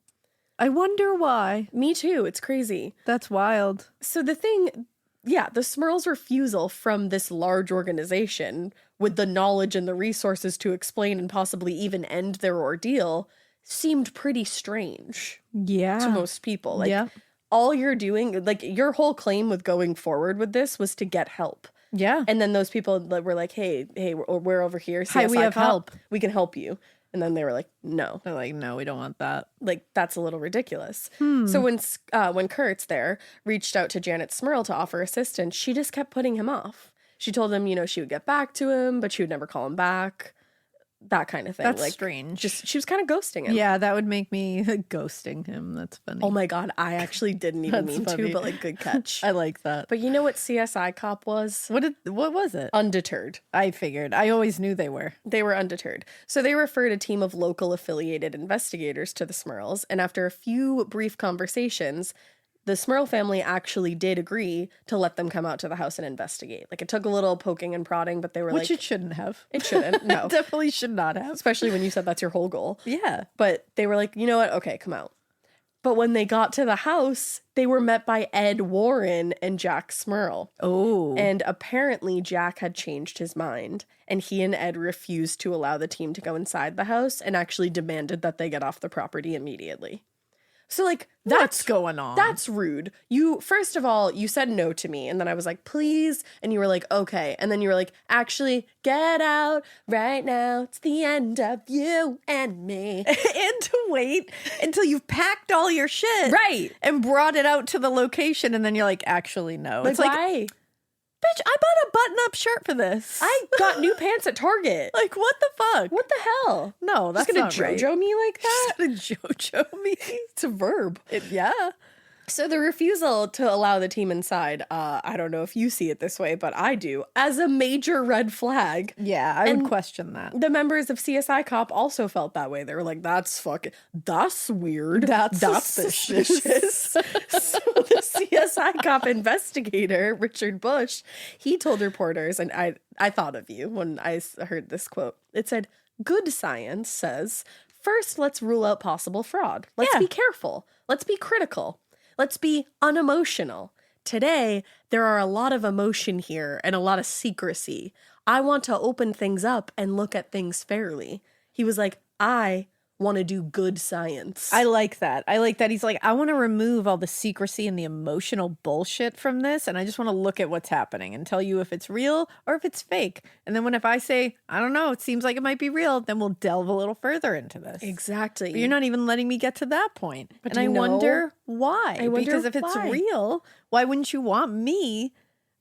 I wonder why. Me too. It's crazy. That's wild. So the thing, the Smurls' refusal from this large organization with the knowledge and the resources to explain and possibly even end their ordeal seemed pretty strange Yeah. to most people. Like, Yeah. all you're doing, like, your whole claim with going forward with this was to get help. Yeah. And then those people that were like, hey, we're over here. Hi, we CSI have cop, help. We can help you. And then they were like, no. They're like, no, we don't want that. Like, that's a little ridiculous. So when Kurtz there reached out to Janet Smurl to offer assistance, she just kept putting him off. She told him, she would get back to him, but she would never call him back. That kind of thing. That's like, strange. She was kind of ghosting him. Yeah, that would make me ghosting him. That's funny. Oh my God, I actually didn't even That's mean funny. to, but like, good catch. I like that. But you know what CSI Cop was? What was it? Undeterred. I figured. I always knew they were. They were undeterred. So they referred a team of local affiliated investigators to the Smurls, and after a few brief conversations, the Smurl family actually did agree to let them come out to the house and investigate. Like, it took a little poking and prodding, but they were Which like, it shouldn't have. it shouldn't. No. It definitely should not have. Especially when you said that's your whole goal. Yeah. But they were like, you know what? Okay, come out. But when they got to the house, they were met by Ed Warren and Jack Smurl. Oh. And apparently Jack had changed his mind, and he and Ed refused to allow the team to go inside the house and actually demanded that they get off the property immediately. So, like, What's going on? That's rude. First of all, you said no to me, and then I was like, please, and you were like, okay, and then you were like, actually, get out right now. It's the end of you and me. and to wait until you've packed all your shit. Right. And brought it out to the location, and then you're like, actually, no. Like, It's like, why? bitch, I bought a button-up shirt for this. I got new pants at Target. Like, what the fuck? What the hell? No, that's Just gonna not right. JoJo me like that? Just gonna JoJo me. It's a verb. Yeah. So the refusal to allow the team inside, I don't know if you see it this way, but I do, as a major red flag. Yeah, I would question that. The members of CSI Cop also felt that way. They were like, that's weird. That's suspicious. So the CSI Cop investigator, Richard Bush, he told reporters, and I thought of you when I heard this quote. It said, good science says, first, let's rule out possible fraud. Let's be careful. Let's be critical. Let's be unemotional. Today, there are a lot of emotion here and a lot of secrecy. I want to open things up and look at things fairly. He was like, I want to do good science. I like that. He's like, I want to remove all the secrecy and the emotional bullshit from this, and I just want to look at what's happening and tell you if it's real or if it's fake. And then if I say, I don't know, it seems like it might be real, then we'll delve a little further into this. Exactly. But you're not even letting me get to that point. But and I wonder why. I wonder because if it's why. real, why wouldn't you want me,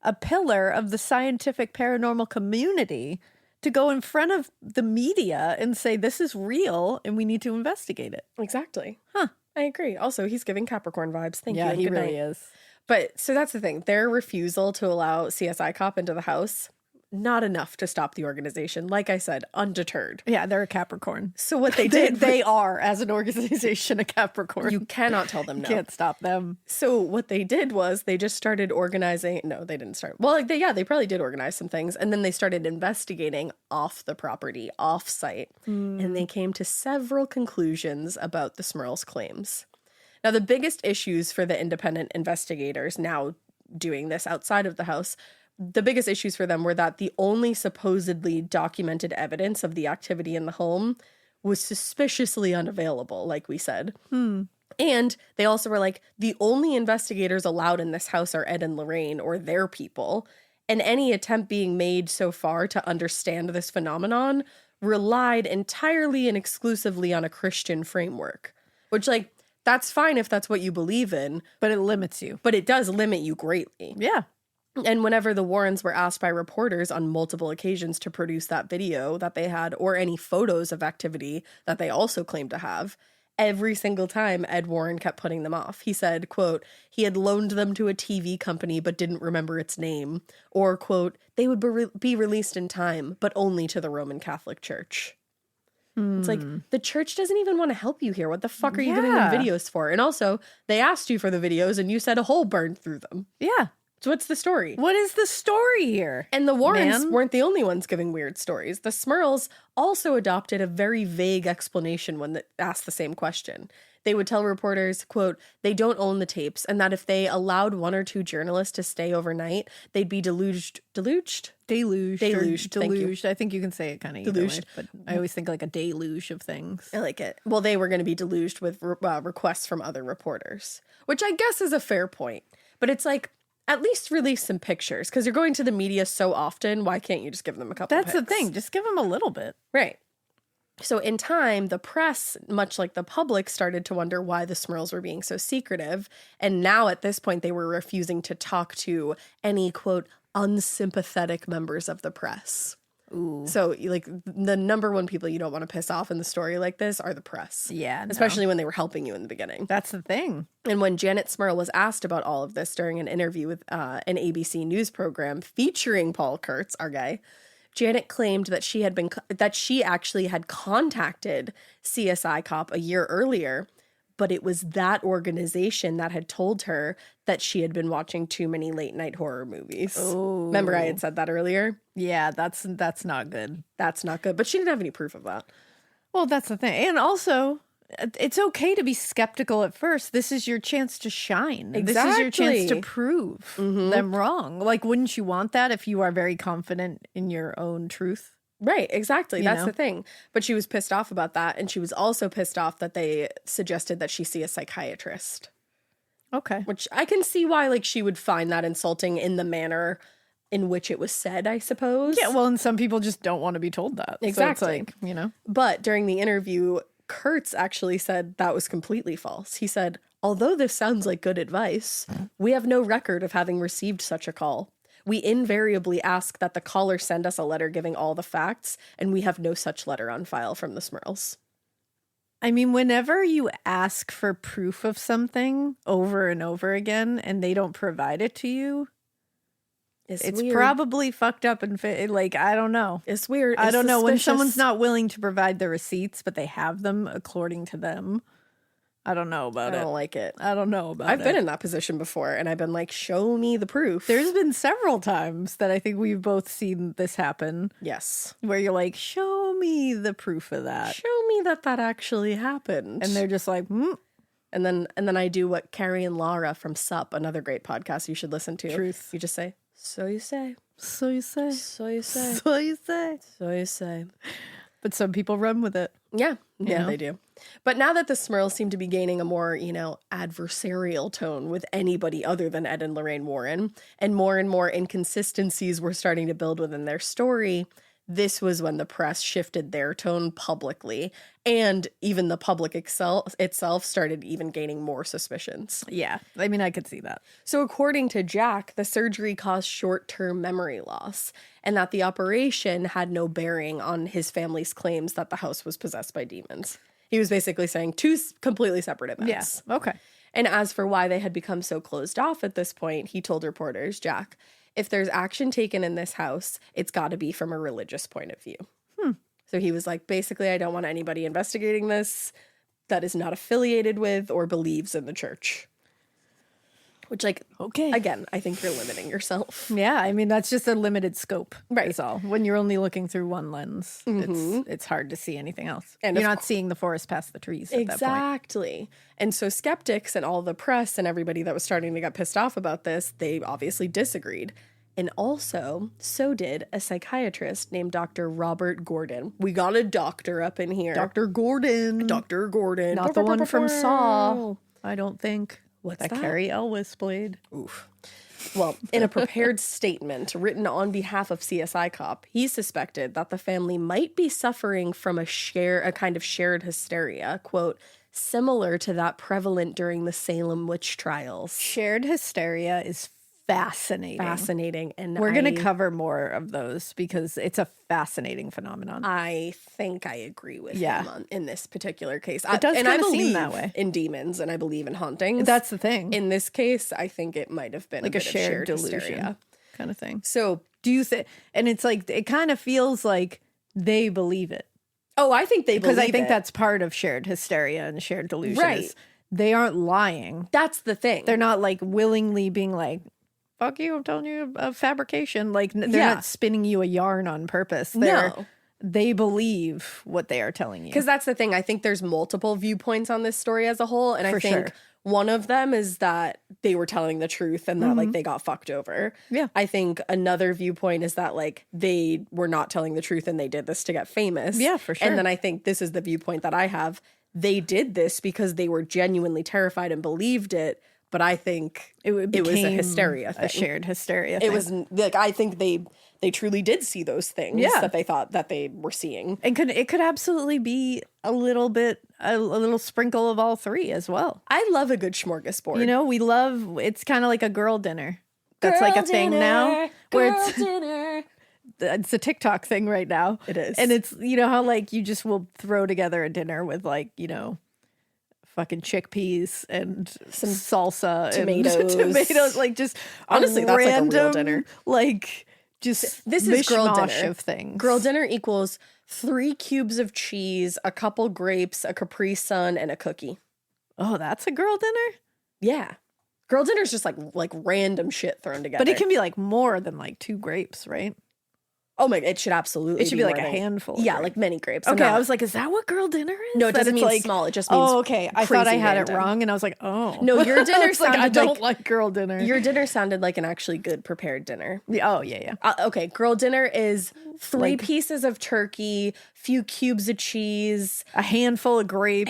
a pillar of the scientific paranormal community, to go in front of the media and say, this is real and we need to investigate it? Exactly. Huh. I agree. Also, he's giving Capricorn vibes. Thank you. Yeah, and he good really night. is. But so that's the thing. Their refusal to allow CSI Cop into the house, not enough to stop the organization. Like I said, undeterred. Yeah, they're a Capricorn. So what they They, did, they are, as an organization, a Capricorn. you cannot tell them no. can't stop them. So what they did was they just started organizing. No, they didn't start. Well, like they probably did organize some things. And then they started investigating off the property, off site. And they came to several conclusions about the Smurls' claims. Now, the biggest issues for the independent investigators now doing this outside of the house, the biggest issues for them were that the only supposedly documented evidence of the activity in the home was suspiciously unavailable, like we said. And they also were like, the only investigators allowed in this house are Ed and Lorraine, or their people. And any attempt being made so far to understand this phenomenon relied entirely and exclusively on a Christian framework. Which, like, that's fine if that's what you believe in, But it limits you. but it does limit you greatly. Yeah. And whenever the Warrens were asked by reporters on multiple occasions to produce that video that they had, or any photos of activity that they also claimed to have, every single time Ed Warren kept putting them off. He said, quote, he had loaned them to a TV company but didn't remember its name. Or, quote, they would be released in time, but only to the Roman Catholic Church. It's like, the church doesn't even want to help you here. What the fuck are you giving them videos for? And also, they asked you for the videos and you said a hole burned through them. Yeah. So what's the story? What is the story here? And the Warrens Man. weren't the only ones giving weird stories. The Smurls also adopted a very vague explanation when asked the same question. They would tell reporters, quote, they don't own the tapes, and that if they allowed 1 or 2 journalists to stay overnight, they'd be deluged. Deluged. Thank you. I think you can say it kind of either way, but I always think like a deluge of things. I like it. Well, they were going to be deluged with requests from other reporters, which I guess is a fair point. But it's like, at least release some pictures, because you're going to the media so often. Why can't you just give them a couple That's the pics? thing. Just give them a little bit. Right. So in time, the press, much like the public, started to wonder why the Smurls were being so secretive. And now at this point, they were refusing to talk to any, quote, unsympathetic members of the press. Ooh. So, like, the number one people you don't want to piss off in the story like this are the press. Yeah. No. Especially when they were helping you in the beginning. That's the thing. And when Janet Smurl was asked about all of this during an interview with an ABC News program featuring Paul Kurtz, our guy, Janet claimed that she actually had contacted CSI Cop a year earlier, but it was that organization that had told her that she had been watching too many late night horror movies. Oh. Remember I had said that earlier? Yeah, that's not good. That's not good, but she didn't have any proof of that. Well, that's the thing. And also, it's okay to be skeptical at first. This is your chance to shine. Exactly. This is your chance to prove them wrong. Like, wouldn't you want that if you are very confident in your own truth? Right, exactly. That's know? the thing. But she was pissed off about that, and she was also pissed off that they suggested that she see a psychiatrist. Okay. Which I can see why, like, she would find that insulting in the manner in which it was said, I suppose. Yeah, well, and some people just don't want to be told that. Exactly. So it's like, But during the interview, Kurtz actually said that was completely false. He said, although this sounds like good advice, we have no record of having received such a call. We invariably ask that the caller send us a letter giving all the facts, and we have no such letter on file from the Smurls. I mean, whenever you ask for proof of something over and over again and they don't provide it to you, it's weird. probably fucked up and like, I don't know. It's weird. I It's don't know. When suspicious. someone's not willing to provide the receipts, but they have them according to them, I don't know about I it. don't like it. I don't know about I've it. been in that position before, and I've been like, show me the proof. There's been several times that I think we've both seen this happen Yes. where you're like, show me the proof of that. Show me that actually happened. And they're just like, And then I do what Carrie and Laura from SUP, another great podcast you should listen to. Truth. You just say, so you say. so you say. So you say. So you say. So you say. But some people run with it. Yeah, know? they do. But now that the Smurls seem to be gaining a more, adversarial tone with anybody other than Ed and Lorraine Warren, and more inconsistencies were starting to build within their story, this was when the press shifted their tone publicly, and even the public itself started even gaining more suspicions. Yeah. I mean, I could see that. So according to Jack, the surgery caused short-term memory loss, and that the operation had no bearing on his family's claims that the house was possessed by demons. He was basically saying two completely separate events. Yeah. Okay. And as for why they had become so closed off at this point, he told reporters, Jack, if there's action taken in this house, it's got to be from a religious point of view. So he was like, basically, I don't want anybody investigating this that is not affiliated with or believes in the church. Which, like, Okay. again, I think you're limiting yourself. Yeah, I mean, that's just a limited scope. Right. Is all. When you're only looking through one lens, it's hard to see anything else. And you're of not seeing the forest past the trees at that point. Exactly. And so skeptics and all the press and everybody that was starting to get pissed off about this, they obviously disagreed. And also, so did a psychiatrist named Dr. Robert Gordon. We got a doctor up in here. Dr. Gordon. Dr. Gordon. Not the one from Saw, I don't think. What's that that? Carrie Elwes played. Oof. Well, in a prepared statement written on behalf of CSI Cop, he suspected that the family might be suffering from a kind of shared hysteria, quote, similar to that prevalent during the Salem witch trials. Shared hysteria is fascinating. And We're going to cover more of those because it's a fascinating phenomenon. I think I agree with Yeah. him in this particular case. It does and kinda I seem believe that way. in demons and I believe in hauntings. That's the thing. In this case, I think it might have been like a a bit of shared hysteria. delusion kind of thing. So, Do you think? And it's like, it kind of feels like they believe it. I think they Because believe I think it. that's part of shared hysteria and shared delusion. Right. Is they aren't lying. That's the thing. They're not like willingly being like, fuck you, I'm telling you a fabrication. Like they're Yeah. not spinning you a yarn on purpose. They're they believe what they are telling you. Because that's the thing. I think there's multiple viewpoints on this story as a whole. And I think sure. one of them is that they were telling the truth and that like they got fucked over. Yeah. I think another viewpoint is that like they were not telling the truth and they did this to get famous. Yeah, for sure. And then I think this is the viewpoint that I have. They did this because they were genuinely terrified and believed it. But I think it was a hysteria thing. A shared hysteria It thing. was like, I think they truly did see those things that they thought that they were seeing. And it could absolutely be a little sprinkle of all three as well. I love a good smorgasbord. You know, it's kind of like a girl dinner. That's like a thing now. Where it's a TikTok thing right now. It is. And it's, you know, how like you just will throw together a dinner with like, you know, fucking chickpeas and some salsa tomatoes, like just honestly, that's random, like a real dinner. Like just this is girl dinner of things. Girl dinner equals 3 cubes of cheese, a couple grapes, a Capri Sun, and a cookie. Oh, that's a girl dinner? Yeah. Girl dinner's just like random shit thrown together. But it can be like more than like 2 grapes, right? Oh my, it should absolutely It should be like more a than- handful. Yeah, like many grapes. Okay, I was like, is that what girl dinner is? No, it That doesn't it's mean like, small. It just means oh, okay. I thought I crazy had random. it wrong, and I was like, oh. No, your dinner It's like, I sounded don't like like girl dinner. your dinner sounded like an actually good prepared dinner. Oh, yeah. Okay, girl dinner is 3 Like- pieces of turkey, few cubes of cheese, A handful of grapes.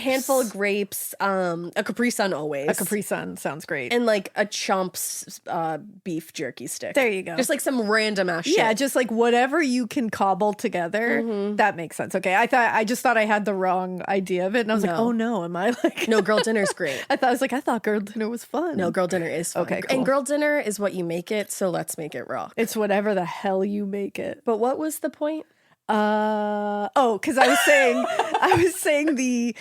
a Capri Sun always. A Capri Sun sounds great. And like a Chump's beef jerky stick. There you go. Just like some random ass shit. Yeah, just like whatever you can cobble together. That makes sense. Okay, I just thought I had the wrong idea of it, and I was like, No. oh no, am I like? No, girl dinner's great. I thought girl dinner was fun. No, girl dinner is fun. Okay, cool. And girl dinner is what you make it, so let's make it rock. It's whatever the hell you make it. But what was the point? Because I was saying the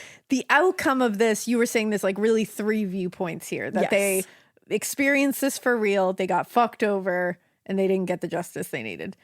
outcome of this. You were saying there's like really 3 viewpoints here that Yes. they experienced this for real. They got fucked over and they didn't get the justice they needed,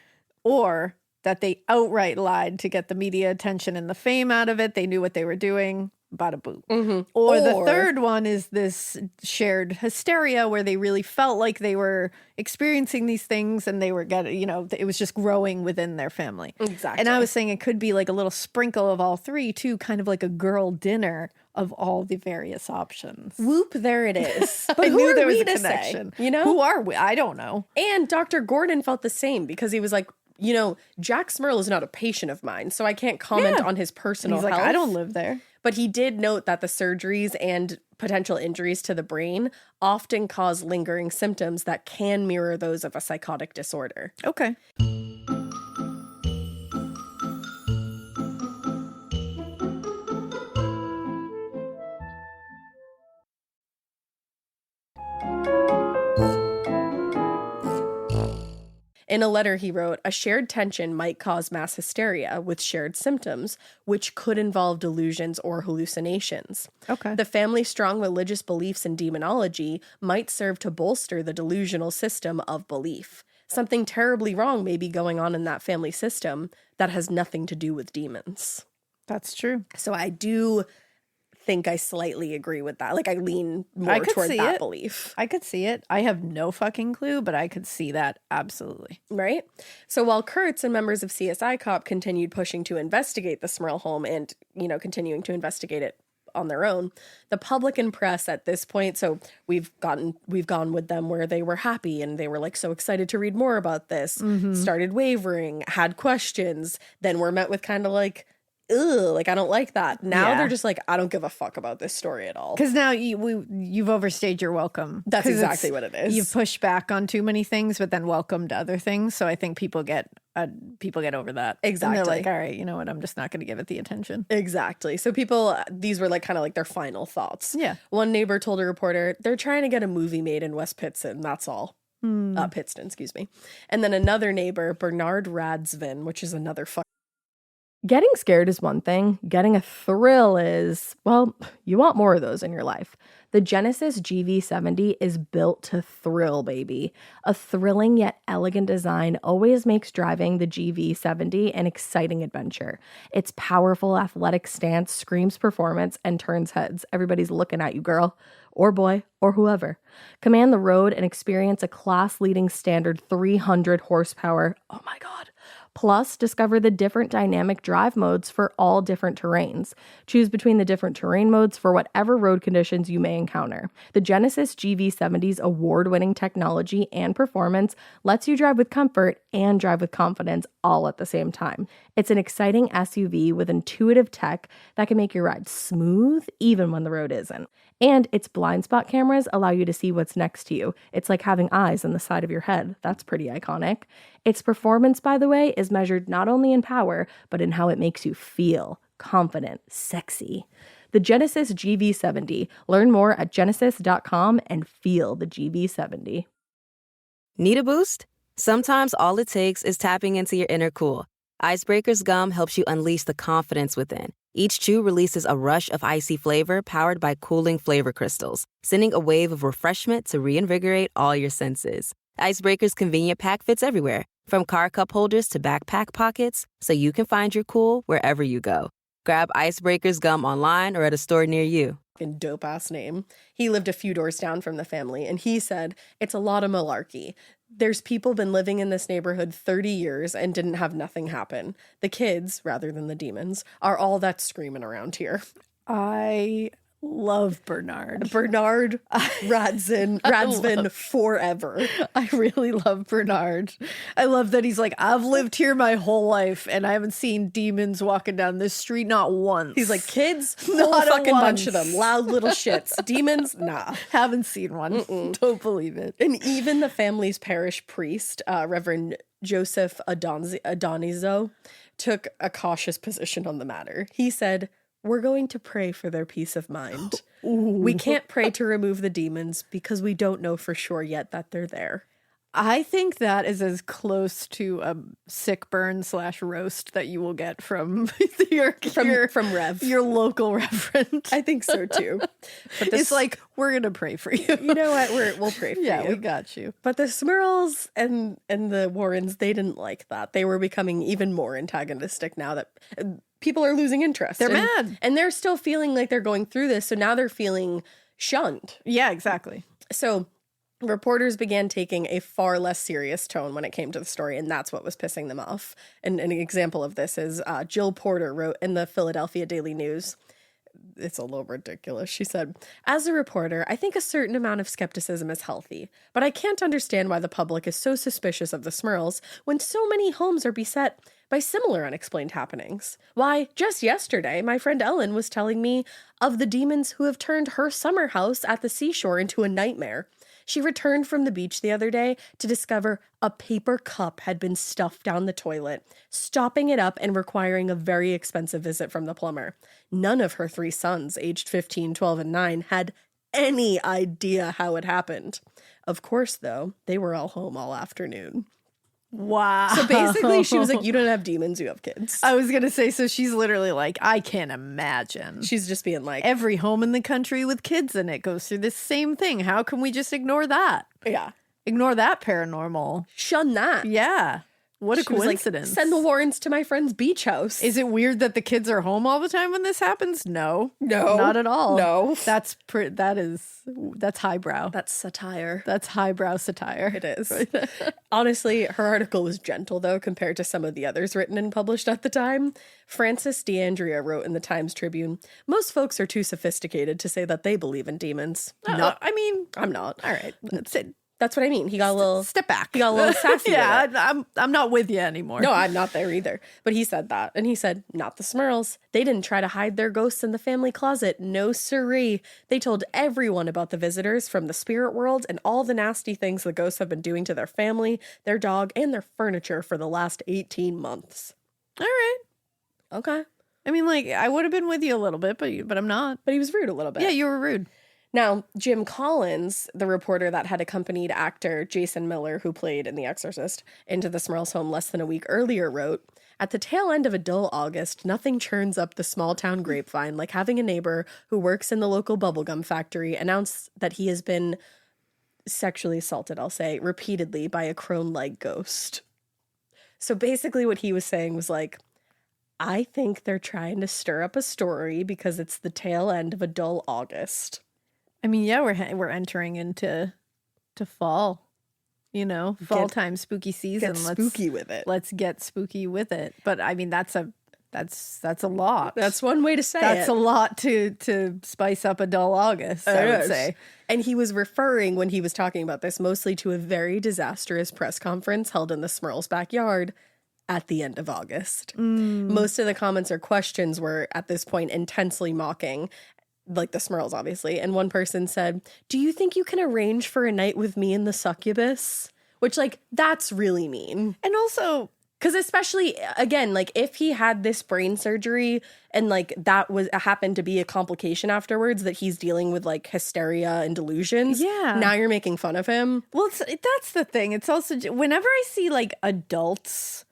or that they outright lied to get the media attention and the fame out of it. They knew what they were doing. Bada boop. Or the third one is this shared hysteria where they really felt like they were experiencing these things and they were getting, you know, it was just growing within their family. Exactly. And I was saying it could be like a little sprinkle of all 3 too, kind of like a girl dinner of all the various options. Whoop, there it is. But I who knew are there was we a to connection. say? You know? Who are we? I don't know. And Dr. Gordon felt the same because he was like, you know, Jack Smurl is not a patient of mine, so I can't comment on his personal He's like, health. I don't live there. But he did note that the surgeries and potential injuries to the brain often cause lingering symptoms that can mirror those of a psychotic disorder. Okay. In a letter he wrote, a shared tension might cause mass hysteria with shared symptoms, which could involve delusions or hallucinations. Okay. The family's strong religious beliefs in demonology might serve to bolster the delusional system of belief. Something terribly wrong may be going on in that family system that has nothing to do with demons. That's true. So I do think I slightly agree with that. Like I lean more toward that belief. I could see it. I have no fucking clue, but I could see that absolutely. Right? So while Kurtz and members of CSI Cop continued pushing to investigate the Smurl home and, you know, continuing to investigate it on their own, the public and press at this point, so we've gone with them where they were happy and they were like so excited to read more about this, started wavering, had questions, then were met with kind of like, ugh, like I don't like that. Now Yeah. they're just like, I don't give a fuck about this story at all. Because now you've overstayed your welcome. That's 'Cause exactly it's- what it is. You've pushed back on too many things, but then welcomed other things. So I think people get over that. Exactly. And they're like, all right, you know what? I'm just not going to give it the attention. Exactly. So people, these were like kind of like their final thoughts. Yeah. One neighbor told a reporter, they're trying to get a movie made in West Pittston. That's all. Pittston, excuse me. And then another neighbor, Bernard Radsvin, which is another Getting scared is one thing. Getting a thrill is, well, you want more of those in your life. The Genesis GV70 is built to thrill, baby. A thrilling yet elegant design always makes driving the GV70 an exciting adventure. Its powerful athletic stance screams performance and turns heads. Everybody's looking at you, girl, or boy, or whoever. Command the road and experience a class-leading standard 300 horsepower, oh my God, Plus, discover the different dynamic drive modes for all different terrains. Choose between the different terrain modes for whatever road conditions you may encounter. The Genesis GV70's award-winning technology and performance lets you drive with comfort and drive with confidence all at the same time. It's an exciting SUV with intuitive tech that can make your ride smooth even when the road isn't. And its blind spot cameras allow you to see what's next to you. It's like having eyes on the side of your head. That's pretty iconic. Its performance, by the way, is measured not only in power, but in how it makes you feel confident, sexy. The Genesis GV70. Learn more at genesis.com and feel the GV70. Need a boost? Sometimes all it takes is tapping into your inner cool. Icebreaker's gum helps you unleash the confidence within. Each chew releases a rush of icy flavor powered by cooling flavor crystals, sending a wave of refreshment to reinvigorate all your senses. Icebreaker's convenient pack fits everywhere, from car cup holders to backpack pockets, so you can find your cool wherever you go. Grab Icebreaker's gum online or at a store near you. Dope ass name. He lived a few doors down from the family, and he said, it's a lot of malarkey. There's people been living in this neighborhood 30 years and didn't have nothing happen. The kids, rather than the demons, are all that's screaming around here. I love Bernard. Bernard Radsvin forever. I really love Bernard. I love that he's like, I've lived here my whole life and I haven't seen demons walking down this street not once. He's like, kids, Not whole fucking once. bunch of them. Loud little shits. Demons, nah. Haven't seen one. Don't believe it. And even the family's parish priest, Reverend Joseph Adonizo, took a cautious position on the matter. He said, we're going to pray for their peace of mind. We can't pray to remove the demons because we don't know for sure yet that they're there. I think that is as close to a sick burn / roast that you will get from From Rev. your local reverend. I think so too. But It's like, we're gonna pray for you. you know what? We'll pray for Yeah, you. we got you. But the Smurls and the Warrens, they didn't like that. They were becoming even more antagonistic now that people are losing interest. They're And- mad. And they're still feeling like they're going through this. So now they're feeling shunned. Yeah, exactly. So reporters began taking a far less serious tone when it came to the story, and that's what was pissing them off. And an example of this is Jill Porter wrote in the Philadelphia Daily News. It's a little ridiculous. She said, as a reporter, I think a certain amount of skepticism is healthy, but I can't understand why the public is so suspicious of the Smurls when so many homes are beset by similar unexplained happenings. Why, just yesterday, my friend Ellen was telling me of the demons who have turned her summer house at the seashore into a nightmare. She returned from the beach the other day to discover a paper cup had been stuffed down the toilet, stopping it up and requiring a very expensive visit from the plumber. None of her 3 sons, aged 15, 12, and 9, had any idea how it happened. Of course, though, they were all home all afternoon. Wow. So basically, she was like, you don't have demons, you have kids. I was gonna say, so she's literally like, I can't imagine. She's just being like, Every home in the country with kids in it goes through this same thing. How can we just ignore that? yeah, Ignore that paranormal. shun that. Yeah. What a She was like, coincidence. send the Warrens to my friend's beach house. Is it weird that the kids are home all the time when this happens? No. No. Not at all. No. That's highbrow. That's satire. That's highbrow satire. It is. Honestly, her article was gentle, though, compared to some of the others written and published at the time. Frances DeAndrea wrote in the Times Tribune, most folks are too sophisticated to say that they believe in demons. No, I mean, I'm not. all right. That's it. That's what I mean. He got a little... Step back. He got a little sassy Yeah, with it. I'm not with you anymore. No, I'm not there either. But he said that. And he said, not the Smurls. They didn't try to hide their ghosts in the family closet. No siree. They told everyone about the visitors from the spirit world and all the nasty things the ghosts have been doing to their family, their dog, and their furniture for the last 18 months. All right. Okay. I mean, like, I would have been with you a little bit, but I'm not. But he was rude a little bit. Yeah, you were rude. Now, Jim Collins, the reporter that had accompanied actor Jason Miller, who played in The Exorcist, into the Smurls' home less than a week earlier, wrote, at the tail end of a dull August, nothing churns up the small town grapevine like having a neighbor who works in the local bubblegum factory announce that he has been sexually assaulted, I'll say, repeatedly by a crone-like ghost. So basically what he was saying was like, I think they're trying to stir up a story because it's the tail end of a dull August. I mean, yeah, we're entering into fall. You know, fall time, spooky season. Get spooky with it. Let's get spooky with it. But I mean, that's a lot. That's one way to say That's it. a lot to spice up a dull August, I would say. And he was referring, when he was talking about this, mostly to a very disastrous press conference held in the Smurls' backyard at the end of August. Most of the comments or questions were, at this point, intensely mocking, like the Smurls, obviously. And one person said, "Do you think you can arrange for a night with me and the succubus?" Which, like, that's really mean. And also, Because especially, again, like, if he had this brain surgery and, like, that was happened to be a complication afterwards, that he's dealing with, like, hysteria and delusions. Yeah. Now you're making fun of him. well, that's the thing. It's also, whenever I see like adults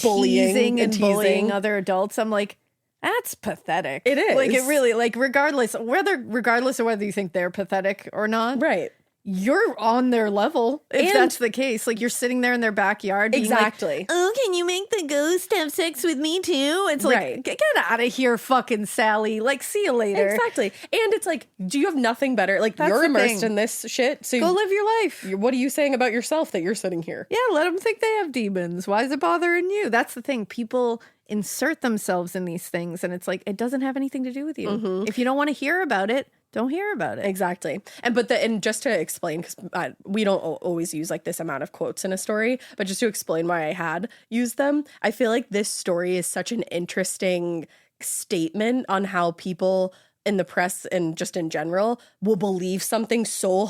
Bullying teasing and and bullying teasing. other adults, I'm like, that's pathetic. It is. Like, it really, like, regardless of whether you think they're pathetic or not, Right. you're on their level if And- that's the case. Like, you're sitting there in their backyard being Exactly. like, "Oh, can you make the ghost have sex with me too?" It's like, Right. get out of here, fucking Sally. Like, see you later. Exactly. And it's like, do you have nothing better? Like, That's you're the immersed thing. in this shit. So Go live your life. what are you saying about yourself that you're sitting here? Yeah, let them think they have demons. Why is it bothering you? That's the thing. People insert themselves in these things, and it's like, it doesn't have anything to do with you. If you don't want to hear about it, don't hear about it. Exactly. And just to explain, because we don't always use like this amount of quotes in a story, but just to explain why I had used them, I feel like this story is such an interesting statement on how people in the press and just in general will believe something so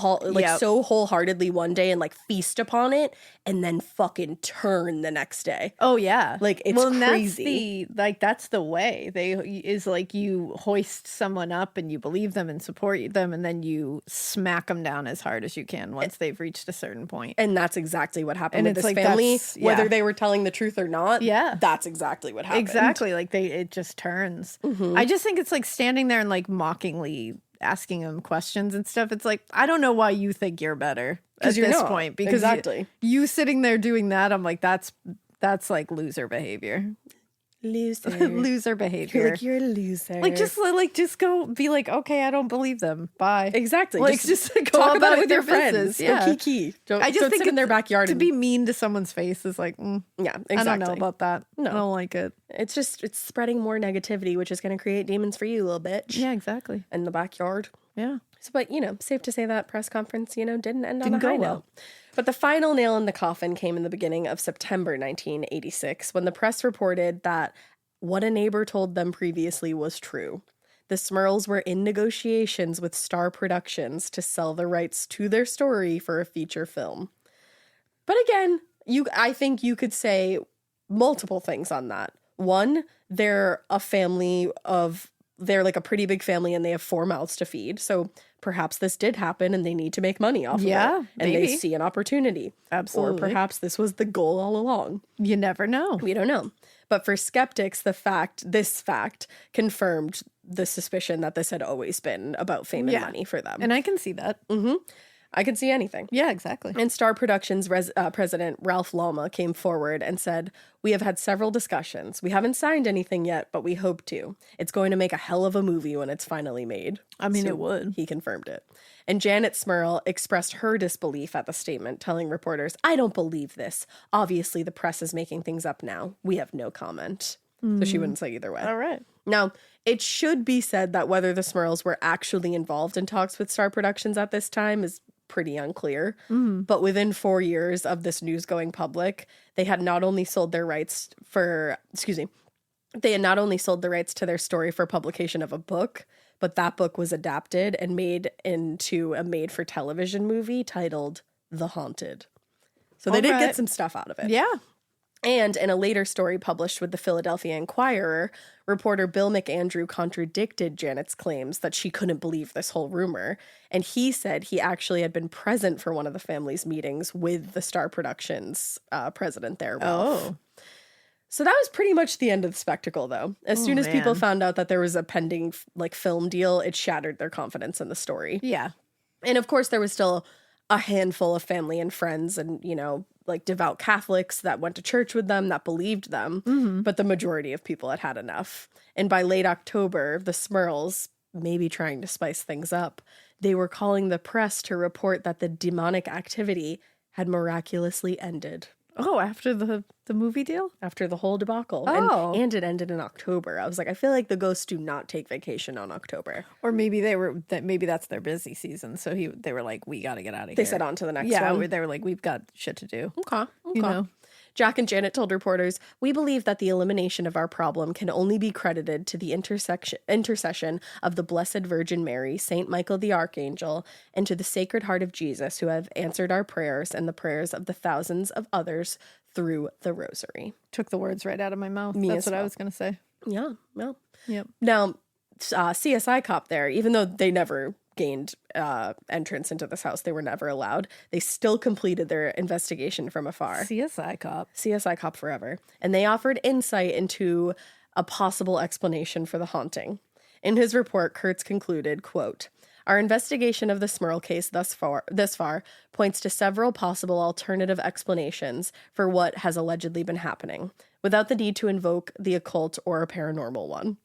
so wholeheartedly one day and like feast upon it and then fucking turn the next day. Oh yeah, Like, it's and crazy. That's the way is like, you hoist someone up and you believe them and support them, and then you smack them down as hard as you can once they've reached a certain point. And that's exactly what happened And with it's this like, family. that's- yeah. Whether they were telling the truth or not, Yeah. that's exactly what happened. Exactly, like it just turns. I just think it's like standing there and like mockingly asking them questions and stuff. It's like, I don't know why you think you're better at 'Cause you're this not. point, because Exactly. you sitting there doing that, I'm like, that's like loser behavior. Loser. Loser behavior. You're a loser. Just go be like, okay, I don't believe them. Bye. Exactly. Like, just go talk about it with their your friends. business. Go Yeah. kiki. Don't, I just don't think sit in their backyard to and be mean to someone's face is like, yeah, exactly. I don't know about that. No. I don't like it. It's spreading more negativity, which is going to create demons for you, little bitch. Yeah, exactly. In the backyard. Yeah. So, but, safe to say that press conference, didn't end on Didn't a go high well. note. But the final nail in the coffin came in the beginning of September 1986, when the press reported that what a neighbor told them previously was true. The Smurls were in negotiations with Star Productions to sell the rights to their story for a feature film. But again, I think you could say multiple things on that. One, they're like a pretty big family and they have 4 mouths to feed. So perhaps this did happen and they need to make money off of it. And maybe. they see an opportunity. Absolutely. Or perhaps this was the goal all along. You never know. We don't know. But for skeptics, this fact confirmed the suspicion that this had always been about fame and money for them. And I can see that. I could see anything. Yeah, exactly. And Star Productions president Ralph Lama came forward and said, "We have had several discussions. We haven't signed anything yet, but we hope to. It's going to make a hell of a movie when it's finally made." I mean, it would. He confirmed it. And Janet Smurl expressed her disbelief at the statement, telling reporters, "I don't believe this. Obviously, the press is making things up now. We have no comment." So she wouldn't say either way. All right. Now, it should be said that whether the Smurls were actually involved in talks with Star Productions at this time is pretty unclear. But within 4 years of this news going public, they had not only sold their rights to their story for publication of a book, but that book was adapted and made into a made-for-television movie titled The Haunted. So they did get some stuff out of it. Yeah. And in a later story published with the Philadelphia Inquirer, reporter Bill McAndrew contradicted Janet's claims that she couldn't believe this whole rumor. And he said he actually had been present for one of the family's meetings with the Star Productions president there, Ralph. Oh. So that was pretty much the end of the spectacle, though. As soon as people found out that there was a pending film deal, it shattered their confidence in the story. Yeah. And of course, there was still a handful of family and friends and, devout Catholics that went to church with them, that believed them. But the majority of people had had enough. And by late October, the Smurls, maybe trying to spice things up, they were calling the press to report that the demonic activity had miraculously ended Oh, after the movie deal? after the whole debacle. Oh. And it ended in October. I was like, I feel like the ghosts do not take vacation on October. Or maybe maybe that's their busy season. So they were like, we got to get out of here. They said on to the next yeah, one. they were like, we've got shit to do. Okay. You know? Jack and Janet told reporters, "We believe that the elimination of our problem can only be credited to the intercession of the Blessed Virgin Mary, Saint Michael the Archangel, and to the Sacred Heart of Jesus, who have answered our prayers and the prayers of the thousands of others through the Rosary." Took the words right out of my mouth. Me That's as what I well. was going to say. Yeah, well. Yep. Now, CSI cop there, even though they never gained entrance into this house, they were never allowed, they still completed their investigation from afar. CSI cop. CSI cop forever. And they offered insight into a possible explanation for the haunting. In his report, Kurtz concluded, quote, "Our investigation of the Smurl case thus far points to several possible alternative explanations for what has allegedly been happening, without the need to invoke the occult or a paranormal one."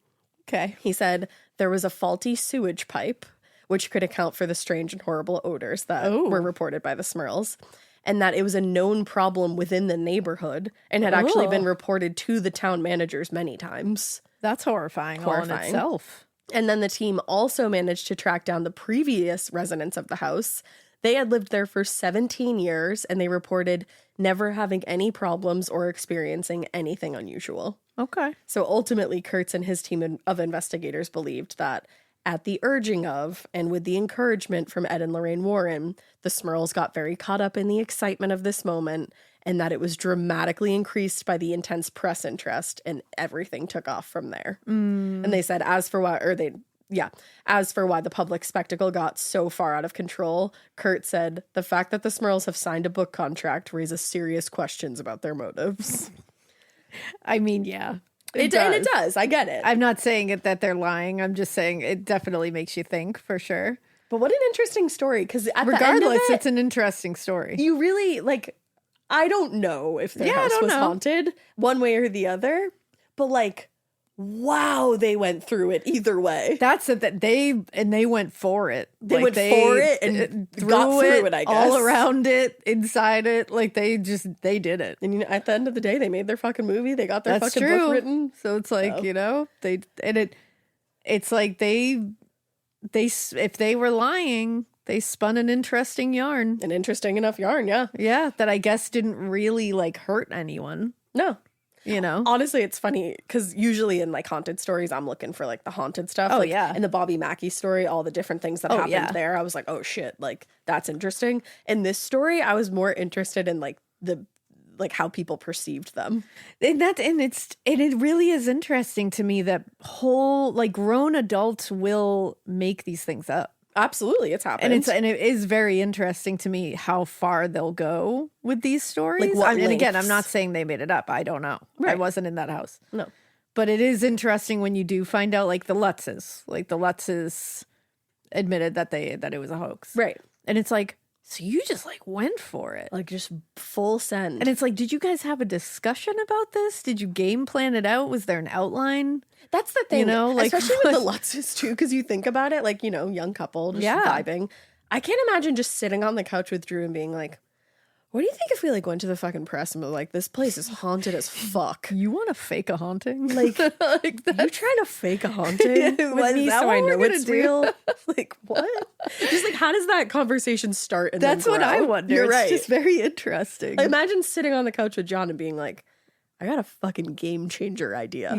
Okay. He said there was a faulty sewage pipe, which could account for the strange and horrible odors that were reported by the Smurls, and that it was a known problem within the neighborhood and had actually been reported to the town managers many times. That's horrifying all in itself. And then the team also managed to track down the previous residents of the house. They had lived there for 17 years, and they reported never having any problems or experiencing anything unusual. Okay. So ultimately, Kurtz and his team of investigators believed that at the urging of, and with the encouragement from Ed and Lorraine Warren, the Smurls got very caught up in the excitement of this moment, and that it was dramatically increased by the intense press interest, and everything took off from there. And they said, as for why the public spectacle got so far out of control, Kurt said, the fact that the Smurls have signed a book contract raises serious questions about their motives. I mean, yeah. And it does. I get it. I'm not saying it that they're lying. I'm just saying it definitely makes you think, for sure. But what an interesting story, because Regardless, it's an interesting story. you really, like, I don't know if their house was haunted one way or the other, but like, wow, they went through it either way. That's it. That they went for it. They went for it and got through it, I guess. All around it, inside it. Like they did it. And at the end of the day, they made their fucking movie. They got their fucking book written. So it's like, it's like they if they were lying, they spun an interesting yarn. An interesting enough yarn, yeah. Yeah, that I guess didn't really like hurt anyone. No. Honestly, it's funny because usually in like haunted stories, I'm looking for like the haunted stuff. Oh, like, yeah. In the Bobby Mackey story, all the different things that happened there, I was like, oh shit, like that's interesting. In this story, I was more interested in like how people perceived them. And it really is interesting to me that whole like grown adults will make these things up. Absolutely, it's happened. And it is very interesting to me how far they'll go with these stories. Like and again, I'm lengths? not saying they made it up. I don't know. I Right. wasn't in that house. No. But it is interesting when you do find out, like the Lutzes. Like the Lutzes admitted that it was a hoax. Right. And it's like, so you just like went for it. Like just full send. And it's like, did you guys have a discussion about this? Did you game plan it out? Was there an outline? That's the thing, like, especially with the Lutzes too, because you think about it, like, young couple just vibing. I can't imagine just sitting on the couch with Drew and being like, what do you think if we like went to the fucking press and were like, this place is haunted as fuck? You want to fake a haunting? Like, like you trying to fake a haunting with me so I know it's real? Like, what? Just like, how does that conversation start? And That's then what grow? I wonder. You're It's right. just very interesting. Imagine sitting on the couch with John and being like, I got a fucking game changer idea.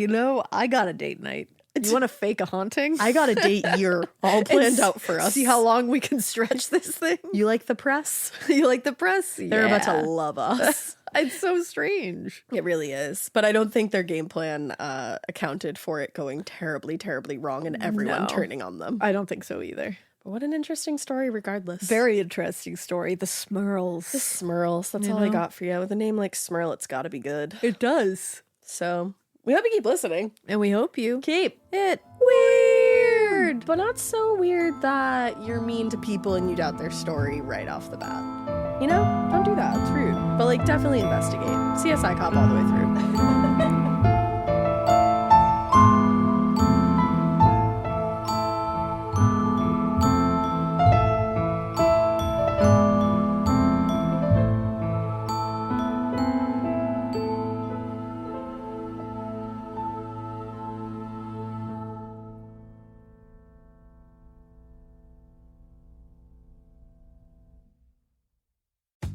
I got a date night. You want to fake a haunting? I got a date year all planned out for us. See how long we can stretch this thing. You like the press? You like the press? They're about to love us. It's so strange. It really is. But I don't think their game plan accounted for it going terribly, terribly wrong and everyone turning on them. I don't think so either. But what an interesting story regardless. Very interesting story. The Smurls. The Smurls. That's all I got for you. With a name like Smurl, it's got to be good. It does. So we hope you keep listening. And we hope you Keep it weird. but not so weird that you're mean to people and you doubt their story right off the bat. Don't do that. It's rude. But like, definitely investigate. CSI cop all the way through.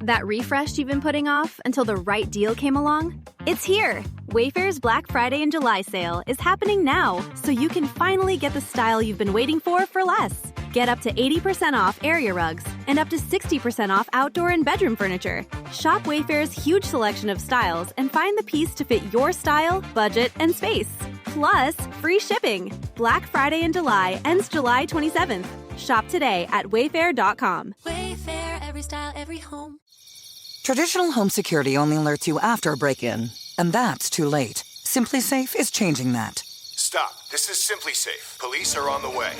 That refresh you've been putting off until the right deal came along? It's here! Wayfair's Black Friday and July sale is happening now, so you can finally get the style you've been waiting for less. Get up to 80% off area rugs and up to 60% off outdoor and bedroom furniture. Shop Wayfair's huge selection of styles and find the piece to fit your style, budget, and space. Plus, free shipping. Black Friday in July ends July 27th. Shop today at wayfair.com. Wayfair, every style, every home. Traditional home security only alerts you after a break-in, and that's too late. Simply Safe is changing that. Stop. This is Simply Safe. Police are on the way.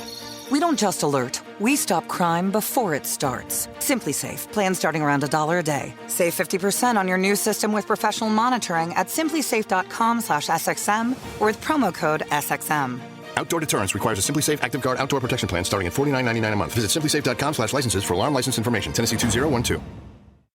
We don't just alert, we stop crime before it starts. Simply Safe, plan starting around $1 a day. Save 50% on your new system with professional monitoring at simplysafe.com/SXM or with promo code SXM. Outdoor deterrence requires a Simply Safe Active Guard outdoor protection plan starting at $49.99 a month. Visit simplysafe.com/licenses for alarm license information. Tennessee 2012.